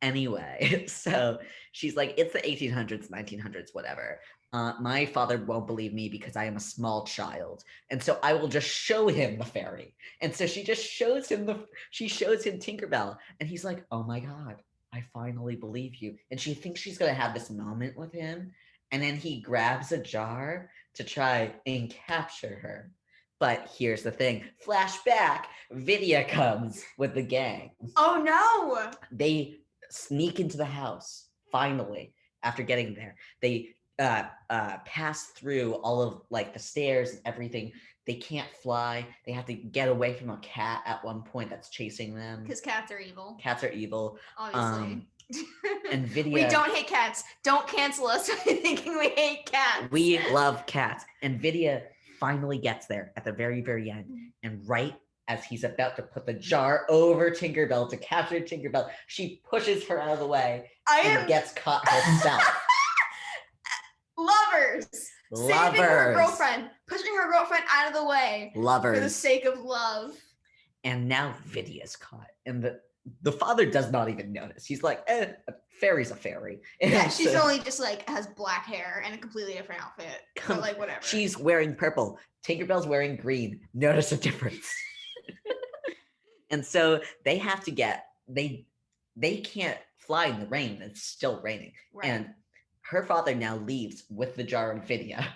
Speaker 1: Anyway, so she's like, it's the 1800s, 1900s, whatever. My father won't believe me because I am a small child. And so I will just show him the fairy. And so she just shows him Tinkerbell. And he's like, oh my God, I finally believe you. And she thinks she's going to have this moment with him. And then he grabs a jar to try and capture her. But here's the thing. Flashback, Vidya comes with the gang.
Speaker 2: Oh no.
Speaker 1: They sneak into the house, finally, after getting there. They pass through all of like the stairs and everything. They can't fly. They have to get away from a cat at one point that's chasing them.
Speaker 2: Because cats are evil.
Speaker 1: Cats are evil.
Speaker 2: Obviously.
Speaker 1: And Vidya...
Speaker 2: We don't hate cats. Don't cancel us for thinking we hate cats.
Speaker 1: We love cats. And Vidya finally gets there at the very, very end. And right as he's about to put the jar over Tinkerbell to capture Tinkerbell, she pushes her out of the way and gets caught herself.
Speaker 2: Lovers. Saving her girlfriend. Pushing her girlfriend out of the way.
Speaker 1: Lovers.
Speaker 2: For the sake of love.
Speaker 1: And now Vidya's caught. And the father does not even notice. He's like, a fairy's a fairy. And
Speaker 2: yeah, she's only just like has black hair and a completely different outfit. But like whatever.
Speaker 1: She's wearing purple. Tinkerbell's wearing green. Notice a difference. And so they have to get they can't fly in the rain. It's still raining. Right. And her father now leaves with the jar of Vidya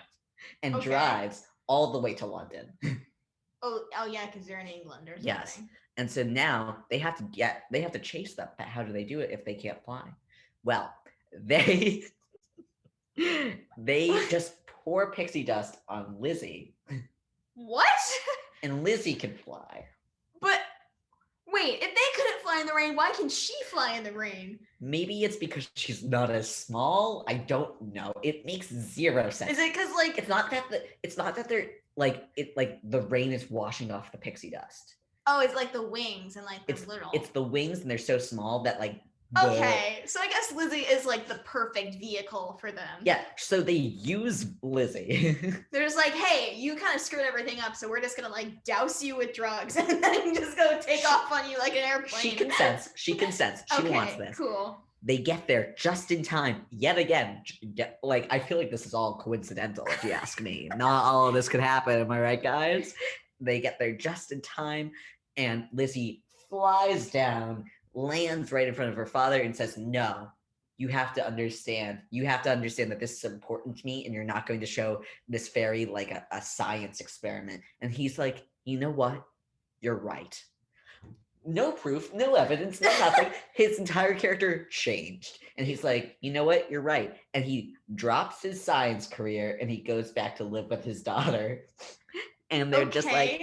Speaker 1: and drives all the way to London.
Speaker 2: Oh yeah, because they're in England or something.
Speaker 1: Yes. And so now they have to chase them. But how do they do it if they can't fly? Well, they just pour pixie dust on Lizzie.
Speaker 2: What?
Speaker 1: And Lizzie can fly.
Speaker 2: But wait, if they couldn't fly in the rain, why can she fly in the rain?
Speaker 1: Maybe it's because she's not as small. I don't know. It makes zero sense.
Speaker 2: Is it because like
Speaker 1: it's not that they're like the rain is washing off the pixie dust.
Speaker 2: Oh, it's like the wings and like the little.
Speaker 1: It's the wings and they're so small that like.
Speaker 2: Okay, so I guess Lizzie is like the perfect vehicle for them.
Speaker 1: Yeah, so they use Lizzie.
Speaker 2: They're just like, hey, you kind of screwed everything up, so we're just gonna like douse you with drugs and then just go take off on you like an airplane.
Speaker 1: She consents. She wants this.
Speaker 2: Cool.
Speaker 1: They get there just in time, yet again. Like, I feel like this is all coincidental, if you ask me. Not all of this could happen, am I right, guys? They get there just in time, and Lizzie flies down, lands right in front of her father and says, no, you have to understand. You have to understand that this is important to me and you're not going to show this fairy like a science experiment. And he's like, you know what? You're right. No proof, no evidence, no nothing. His entire character changed. And he's like, you know what? You're right. And he drops his science career and he goes back to live with his daughter. And they're just like,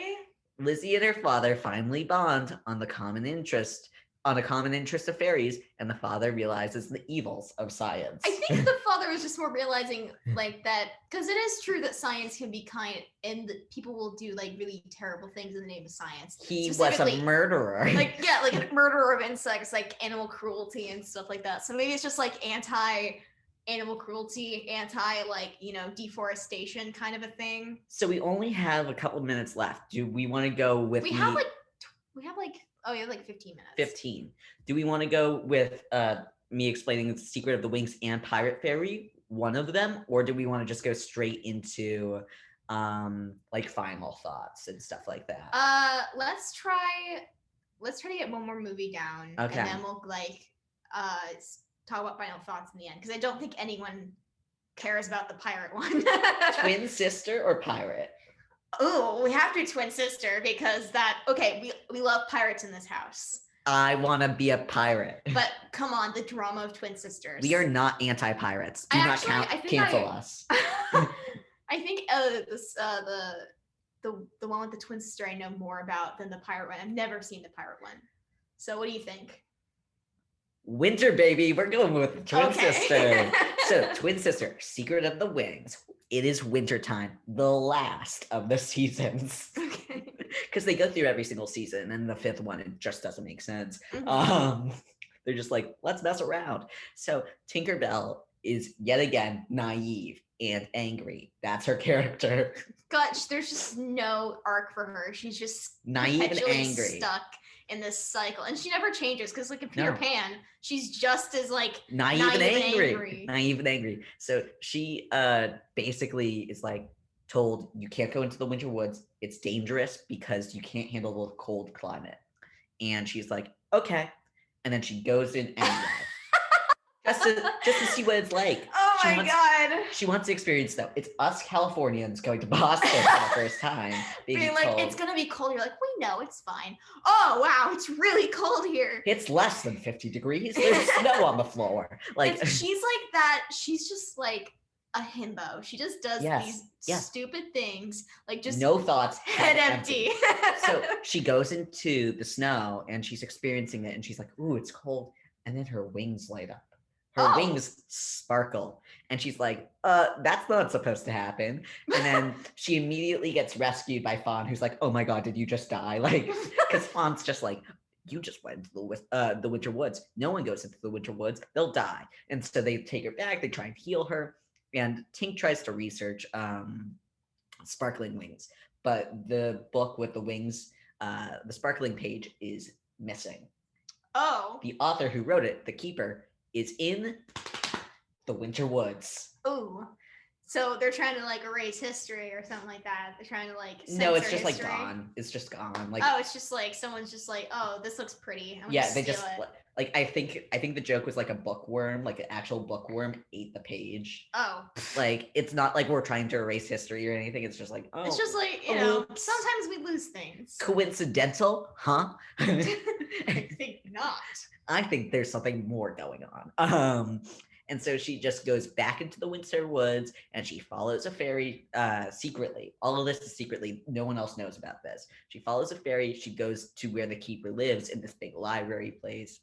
Speaker 1: Lizzie and her father finally bond on a common interest of fairies, and the father realizes the evils of science.
Speaker 2: I think the father was just more realizing like that, because it is true that science can be kind, and that people will do like really terrible things in the name of science.
Speaker 1: He was a murderer.
Speaker 2: Like a murderer of insects, like animal cruelty and stuff like that. So maybe it's just like anti-animal cruelty, deforestation kind of a thing.
Speaker 1: So we only have a couple minutes left. Do we want to go with?
Speaker 2: We have 15 minutes.
Speaker 1: 15. Do we want to go with me explaining the secret of the wings and pirate fairy, one of them, or do we want to just go straight into like final thoughts and stuff like that?
Speaker 2: Let's try to get one more movie down.
Speaker 1: Okay.
Speaker 2: And then we'll talk about final thoughts in the end, because I don't think anyone cares about the pirate one.
Speaker 1: Twin sister or pirate?
Speaker 2: Oh, we have to do twin sister because we love pirates in this house.
Speaker 1: I want to be a pirate.
Speaker 2: But come on, the drama of twin sisters.
Speaker 1: We are not anti-pirates. Do not cancel us.
Speaker 2: I think the one with the twin sister I know more about than the pirate one. I've never seen the pirate one. So what do you think?
Speaker 1: Winter, baby. We're going with twin sister. So twin sister, secret of the wings. It is wintertime, the last of the seasons. Okay. Because they go through every single season, and the fifth one, it just doesn't make sense. Mm-hmm. They're just like, let's mess around. So Tinkerbell is yet again naive and angry. That's her character.
Speaker 2: Gosh, there's just no arc for her. She's just
Speaker 1: naive and angry,
Speaker 2: stuck in this cycle, and she never changes, because like in Peter Pan, she's just as like
Speaker 1: naive and angry. So she basically is like told, you can't go into the winter woods, it's dangerous because you can't handle the cold climate. And she's like, okay, and then she goes in anyway. just to see what it's like.
Speaker 2: Oh my God.
Speaker 1: She wants to experience though. It's us Californians going to Boston for the first time.
Speaker 2: Being like, it's gonna be cold. You're like, we know it's fine. Oh wow, it's really cold here.
Speaker 1: It's less than 50 degrees. There's snow on the floor. Like
Speaker 2: she's like that. She's just like a himbo. She just does these stupid things. Like just
Speaker 1: no thoughts.
Speaker 2: Head empty.
Speaker 1: So she goes into the snow and she's experiencing it and she's like, ooh, it's cold. And then her wings light up. Her wings sparkle. And she's like, that's not supposed to happen. And then she immediately gets rescued by Fawn, who's like, oh my God, did you just die? Like, because Fawn's just like, you just went into the winter woods. No one goes into the winter woods. They'll die. And so they take her back. They try and heal her. And Tink tries to research sparkling wings. But the book with the wings, the sparkling page is missing.
Speaker 2: Oh.
Speaker 1: The author who wrote it, the keeper, is in the Winter Woods.
Speaker 2: Ooh. So they're trying to like erase history or something like that. They're trying to like censor
Speaker 1: No, it's just
Speaker 2: history.
Speaker 1: like gone. It's just gone. Like,
Speaker 2: oh, it's just like someone's just like, oh, this looks pretty.
Speaker 1: they just like I think the joke was like a bookworm, like an actual bookworm ate the page.
Speaker 2: Oh.
Speaker 1: Like it's not like we're trying to erase history or anything. It's just like
Speaker 2: It's just like, you know, sometimes we lose things.
Speaker 1: Coincidental, huh?
Speaker 2: I think not.
Speaker 1: I think there's something more going on. And so she just goes back into the Winter Woods and she follows a fairy secretly. All of this is secretly. No one else knows about this. She follows a fairy. She goes to where the keeper lives in this big library place.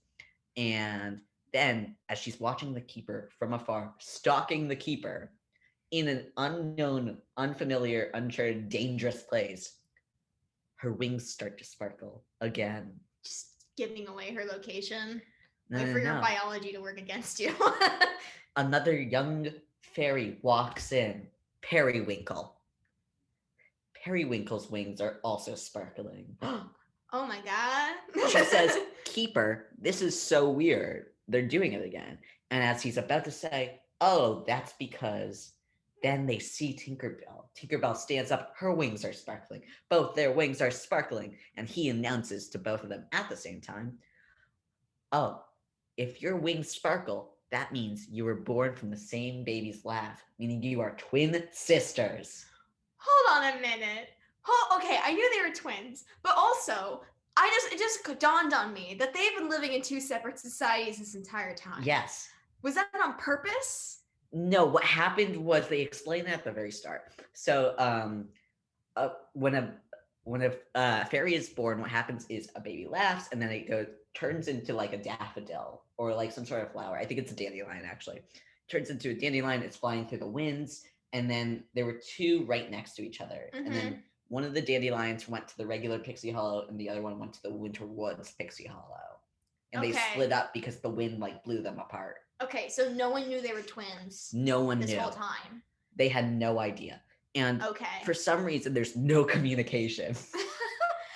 Speaker 1: And then as she's watching the keeper from afar, stalking the keeper in an unknown, unfamiliar, uncharted, dangerous place, her wings start to sparkle again.
Speaker 2: Just giving away her location. Wait for your biology to work against you.
Speaker 1: Another young fairy walks in, Periwinkle. Periwinkle's wings are also sparkling.
Speaker 2: Oh my god.
Speaker 1: She says, Keeper, this is so weird. They're doing it again. And as he's about to say, oh, that's because, then they see Tinkerbell. Tinkerbell stands up. Her wings are sparkling. Both their wings are sparkling. And he announces to both of them at the same time, oh, if your wings sparkle, that means you were born from the same baby's laugh, meaning you are twin sisters.
Speaker 2: Hold on a minute. Okay, I knew they were twins, but also, it just dawned on me that they've been living in two separate societies this entire time.
Speaker 1: Yes.
Speaker 2: Was that on purpose?
Speaker 1: No, what happened was they explained that at the very start. So, when a fairy is born, what happens is a baby laughs, and then it turns into like a daffodil or like some sort of flower. I think it's a dandelion actually. Turns into a dandelion. It's flying through the winds, and then there were two right next to each other, and then one of the dandelions went to the regular Pixie Hollow, and the other one went to the Winter Woods Pixie Hollow, and they split up because the wind like blew them apart. Okay,
Speaker 2: so no one knew they were twins.
Speaker 1: No one knew
Speaker 2: this whole time.
Speaker 1: They had no idea, and for some reason, there's no communication.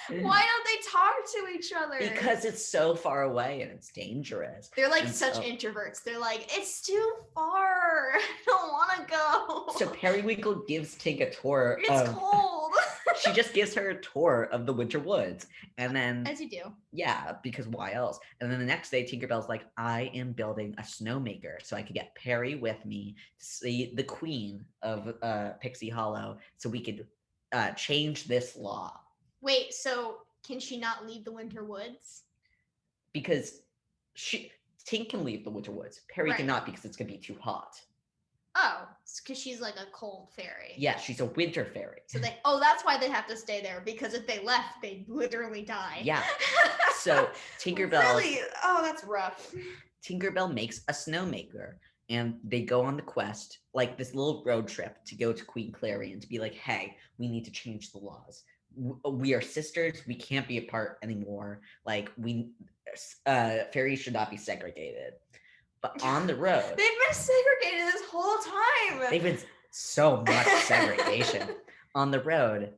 Speaker 2: Why don't they talk to each other?
Speaker 1: Because it's so far away and it's dangerous.
Speaker 2: They're like such introverts. They're like, it's too far. I don't want to go.
Speaker 1: So Periwinkle gives Tink a tour.
Speaker 2: It's cold.
Speaker 1: She just gives her a tour of the Winter Woods. And then...
Speaker 2: As you do.
Speaker 1: Yeah, because why else? And then the next day, Tinkerbell's like, I am building a snowmaker so I could get Perry with me to see the queen of Pixie Hollow so we could change this law.
Speaker 2: Wait, so can she not leave the Winter Woods?
Speaker 1: Because Tink can leave the Winter Woods. Perry cannot because it's going to be too hot.
Speaker 2: Oh, because she's like a cold fairy.
Speaker 1: Yeah, she's a winter fairy.
Speaker 2: So that's why they have to stay there, because if they left, they'd literally die.
Speaker 1: Yeah. So Tinkerbell...
Speaker 2: Really? Oh, that's rough.
Speaker 1: Tinkerbell makes a snowmaker, and they go on the quest, like this little road trip to go to Queen Clarion to be like, hey, we need to change the laws. We are sisters. We can't be apart anymore. Like fairies should not be segregated. But on the road,
Speaker 2: they've been segregated this whole time.
Speaker 1: They've been so much segregation. On the road,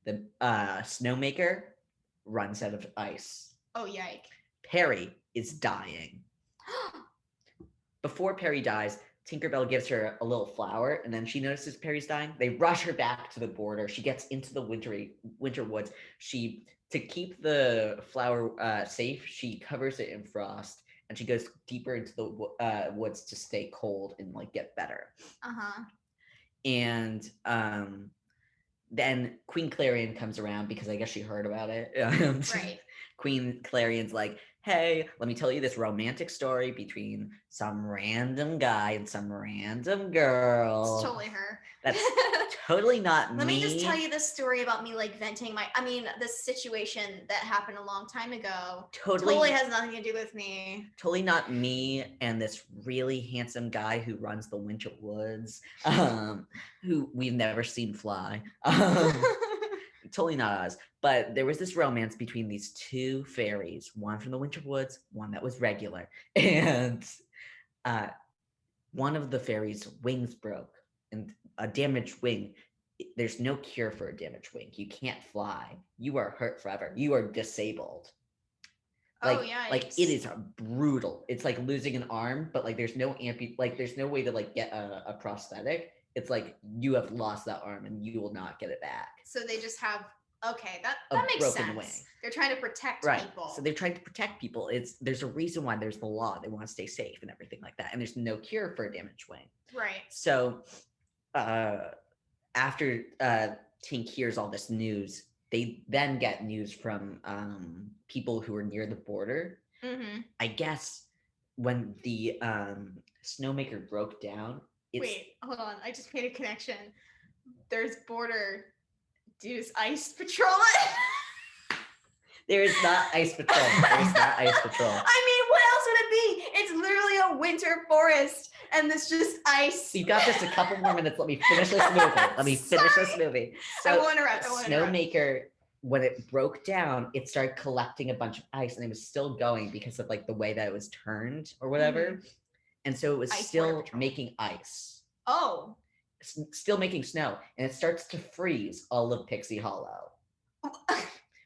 Speaker 1: the snowmaker runs out of ice.
Speaker 2: Oh, yike.
Speaker 1: Perry is dying. Before Perry dies, Tinkerbell gives her a little flower, and then she notices Perry's dying. They rush her back to the border. She gets into the winter woods. To keep the flower safe, she covers it in frost, and she goes deeper into the woods to stay cold and like get better. And then Queen Clarion comes around because I guess she heard about it.
Speaker 2: Right.
Speaker 1: Queen Clarion's like, hey, let me tell you this romantic story between some random guy and some random girl.
Speaker 2: It's totally her.
Speaker 1: That's totally not me.
Speaker 2: Let me just tell you this story about me like venting this situation that happened a long time ago. Totally has nothing to do with me.
Speaker 1: Totally not me and this really handsome guy who runs the Winter Woods, who we've never seen fly. Totally not us. But there was this romance between these two fairies, one from the Winter Woods, one that was regular. And one of the fairies' wings broke, and a damaged wing. There's no cure for a damaged wing. You can't fly. You are hurt forever. You are disabled. Like it is brutal. It's like losing an arm, but like there's no there's no way to like get a prosthetic. It's like you have lost that arm and you will not get it back.
Speaker 2: So they just have that makes sense. Wing. They're trying to protect people.
Speaker 1: So they're trying to protect people. There's a reason why there's the law. They want to stay safe and everything like that. And there's no cure for a damaged wing.
Speaker 2: Right.
Speaker 1: So after Tink hears all this news, they then get news from people who are near the border.
Speaker 2: Mm-hmm.
Speaker 1: I guess when the snowmaker broke down.
Speaker 2: Wait, hold on. I just made a connection. There's border. Does ICE patrol it?
Speaker 1: There is not ICE patrol. There's not ICE patrol.
Speaker 2: I mean, what else would it be? It's literally a winter forest, and it's just ice.
Speaker 1: You've got just a couple more minutes. Let me finish this movie. So,
Speaker 2: I won't interrupt.
Speaker 1: Snowmaker, when it broke down, it started collecting a bunch of ice, and it was still going because of like the way that it was turned or whatever. Mm-hmm. And so it was still making ice.
Speaker 2: Oh.
Speaker 1: Still making snow, and it starts to freeze all of Pixie Hollow,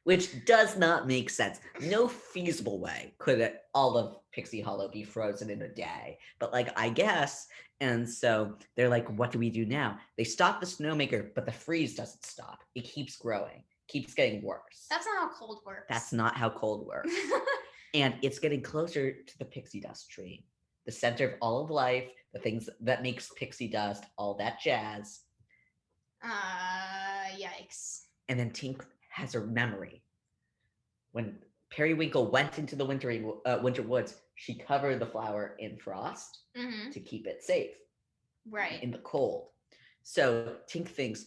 Speaker 1: which does not make sense. No feasible way could all of Pixie Hollow be frozen in a day, but like I guess. And so they're like, what do we do now? They stop the snowmaker, but the freeze doesn't stop. It keeps growing, keeps getting worse.
Speaker 2: That's not how cold works.
Speaker 1: That's not how cold works. And it's getting closer to the pixie dust tree, the center of all of life, the things that makes pixie dust, all that jazz.
Speaker 2: Yikes.
Speaker 1: And then Tink has a memory. When Periwinkle went into the winter woods, she covered the flower in frost to keep it safe.
Speaker 2: Right.
Speaker 1: In the cold. So Tink thinks,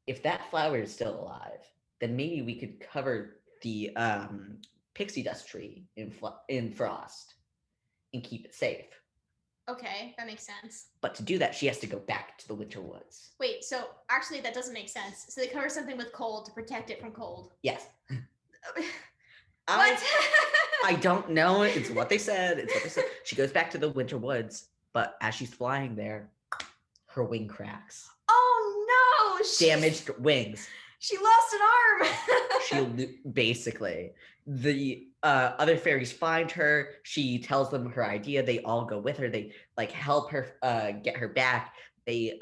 Speaker 1: if that flower is still alive, then maybe we could cover the pixie dust tree in frost and keep it safe.
Speaker 2: Okay, that makes sense.
Speaker 1: But to do that, she has to go back to the winter woods.
Speaker 2: Wait, so actually that doesn't make sense. So they cover something with cold to protect it from cold.
Speaker 1: Yes.
Speaker 2: What?
Speaker 1: I don't know. It's what they said. She goes back to the winter woods, but as she's flying there, her wing cracks.
Speaker 2: Oh no!
Speaker 1: Damaged wings.
Speaker 2: She lost an arm.
Speaker 1: Basically. The other fairies find her. She tells them her idea. They all go with her. They like help her get her back. They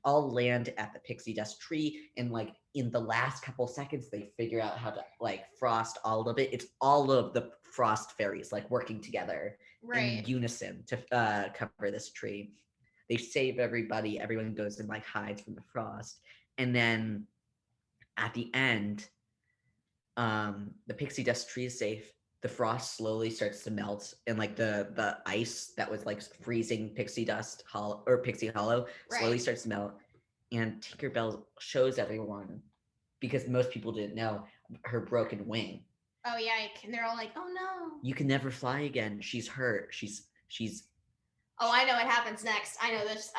Speaker 1: all land at the pixie dust tree, and like in the last couple seconds, they figure out how to like frost all of it. It's all of the frost fairies like working together in unison to cover this tree. They save everybody. Everyone goes and like hides from the frost, and then at the end, the pixie dust tree is safe. The frost slowly starts to melt, and like the ice that was like freezing Pixie Hollow slowly starts to melt. And Tinkerbell shows everyone, because most people didn't know, her broken wing.
Speaker 2: Oh yeah, and they're all like, "Oh no!
Speaker 1: You can never fly again. She's hurt. She's."
Speaker 2: Oh, I know what happens next. I know this.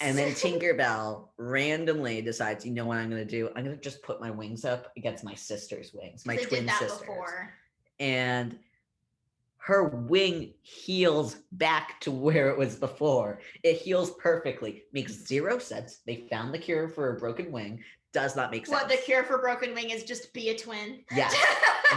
Speaker 1: And then Tinkerbell randomly decides, you know what I'm going to do? I'm going to just put my wings up against my sister's wings, my twin sisters. Before. And her wing heals back to where it was before. It heals perfectly. Makes zero sense. They found the cure for a broken wing. Does not make sense.
Speaker 2: What, the cure for broken wing is just be a twin?
Speaker 1: Yes.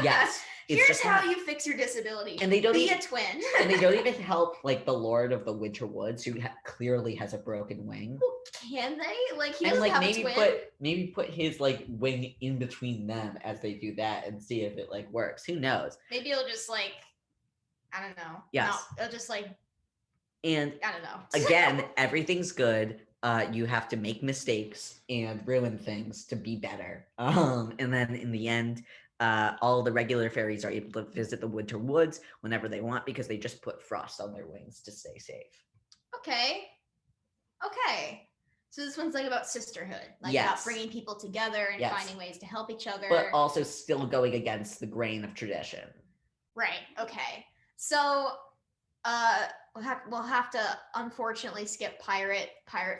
Speaker 1: Yes.
Speaker 2: Here's how you fix your disability.
Speaker 1: And they don't
Speaker 2: be a twin.
Speaker 1: And they don't even help like the Lord of the Winter Woods, who clearly has a broken wing.
Speaker 2: Well, can they? Like he
Speaker 1: doesn't have
Speaker 2: a twin.
Speaker 1: Maybe put his like wing in between them as they do that, and see if it like works. Who knows?
Speaker 2: Maybe it'll just like, I don't know.
Speaker 1: Yes.
Speaker 2: No, it'll just like.
Speaker 1: And
Speaker 2: I don't know.
Speaker 1: Again, everything's good. You have to make mistakes and ruin things to be better. And then in the end, all the regular fairies are able to visit the winter woods whenever they want, because they just put frost on their wings to stay safe.
Speaker 2: Okay. So this one's like about sisterhood, like about bringing people together and finding ways to help each other,
Speaker 1: but also still going against the grain of tradition.
Speaker 2: Right. Okay. So we'll have to unfortunately skip pirate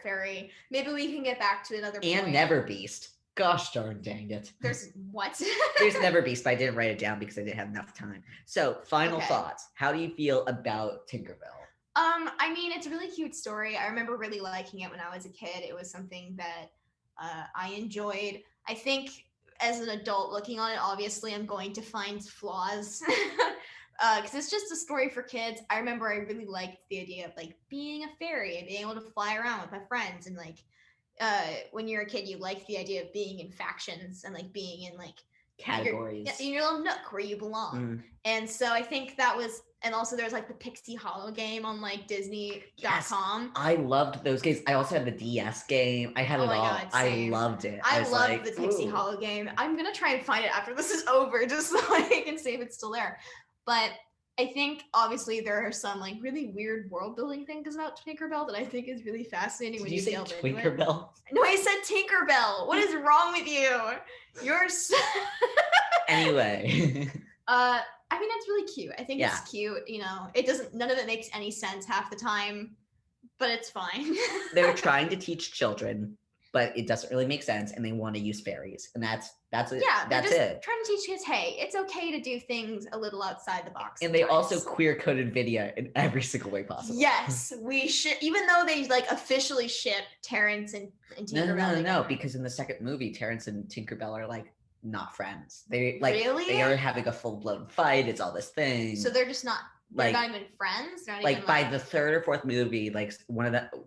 Speaker 2: fairy. Maybe we can get back to another point.
Speaker 1: And Never Beast. Gosh darn dang it.
Speaker 2: There's what?
Speaker 1: There's Never Beast, but I didn't write it down because I didn't have enough time. So final thoughts. How do you feel about Tinkerbell?
Speaker 2: I mean, it's a really cute story. I remember really liking it when I was a kid. It was something that I enjoyed. I think as an adult looking on it, obviously I'm going to find flaws. because it's just a story for kids. I remember I really liked the idea of like being a fairy and being able to fly around with my friends, and like when you're a kid, you like the idea of being in factions and like being in like
Speaker 1: categories
Speaker 2: in your little nook where you belong. And so I think that was, and also there's like the Pixie Hollow game on like Disney.com. Yes,
Speaker 1: I loved those games. I also had the DS game. I had it all. God, I loved it.
Speaker 2: I loved the Pixie Hollow game. I'm gonna try and find it after this is over just so I can see if it's still there. But I think obviously there are some like really weird world building things about Tinkerbell that I think is really fascinating.
Speaker 1: Did you say Tinkerbell?
Speaker 2: No, I said Tinkerbell. What is wrong with you? You're so
Speaker 1: Anyway.
Speaker 2: I mean, it's really cute. I think it's cute. You know, it doesn't, none of it makes any sense half the time, but it's fine.
Speaker 1: They're trying to teach children, but it doesn't really make sense, and they want to use fairies, and that's it.
Speaker 2: Yeah,
Speaker 1: that's it.
Speaker 2: Trying to teach kids, hey, it's okay to do things a little outside the box.
Speaker 1: And they also queer-coded Vidya in every single way possible.
Speaker 2: Yes, we should, even though they like officially ship Terrence and Tinkerbell.
Speaker 1: No, because in the second movie, Terrence and Tinkerbell are like not friends. They like
Speaker 2: really?
Speaker 1: They are having a full-blown fight. It's all this thing.
Speaker 2: So they're just not. They're not even friends. They're not
Speaker 1: like
Speaker 2: even,
Speaker 1: by the third or fourth movie, like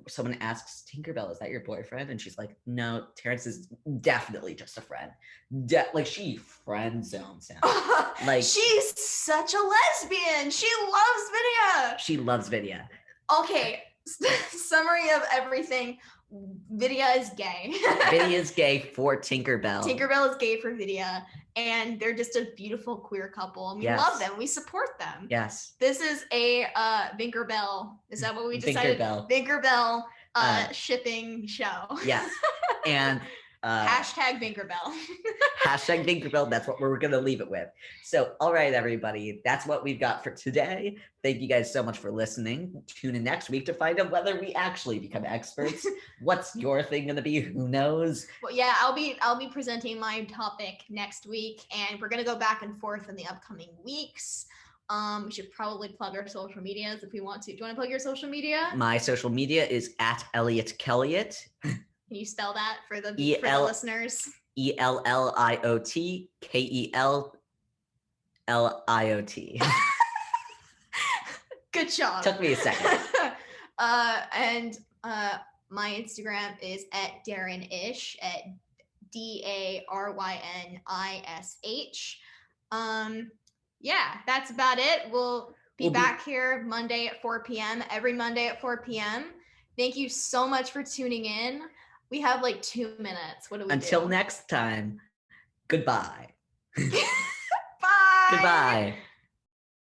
Speaker 1: someone asks Tinkerbell, "Is that your boyfriend?" And she's like, "No, Terrence is definitely just a friend." Like she friend zones him. Like
Speaker 2: she's such a lesbian. She loves Vidya.
Speaker 1: She loves Vidya.
Speaker 2: Okay, summary of everything. Vidya is gay.
Speaker 1: Vidya is gay for Tinkerbell.
Speaker 2: Tinkerbell is gay for Vidya, and they're just a beautiful queer couple, and we love them. We support them.
Speaker 1: Yes.
Speaker 2: This is a Vinkerbell. Is that what we decided? Vinkerbell shipping show.
Speaker 1: Yes. And
Speaker 2: hashtag Vinkerbell.
Speaker 1: Hashtag Vinkerbell. That's what we're gonna leave it with. So, all right, everybody, that's what we've got for today. Thank you guys so much for listening. Tune in next week to find out whether we actually become experts. What's your thing gonna be? Who knows?
Speaker 2: Well, yeah, I'll be presenting my topic next week, and we're gonna go back and forth in the upcoming weeks. We should probably plug our social medias if we want to. Do you want to plug your social media?
Speaker 1: My social media is at Elliot Kelliot.
Speaker 2: Can you spell that for the listeners?
Speaker 1: ELLIOT KELLIOT.
Speaker 2: Good job.
Speaker 1: Took me a second.
Speaker 2: And my Instagram is at Darynish, at DARYNISH. Yeah, that's about it. We'll be back here Monday at 4 p.m. Every Monday at 4 p.m. Thank you so much for tuning in. We have like 2 minutes. What do we do?
Speaker 1: Until next time, goodbye.
Speaker 2: Bye.
Speaker 1: Goodbye.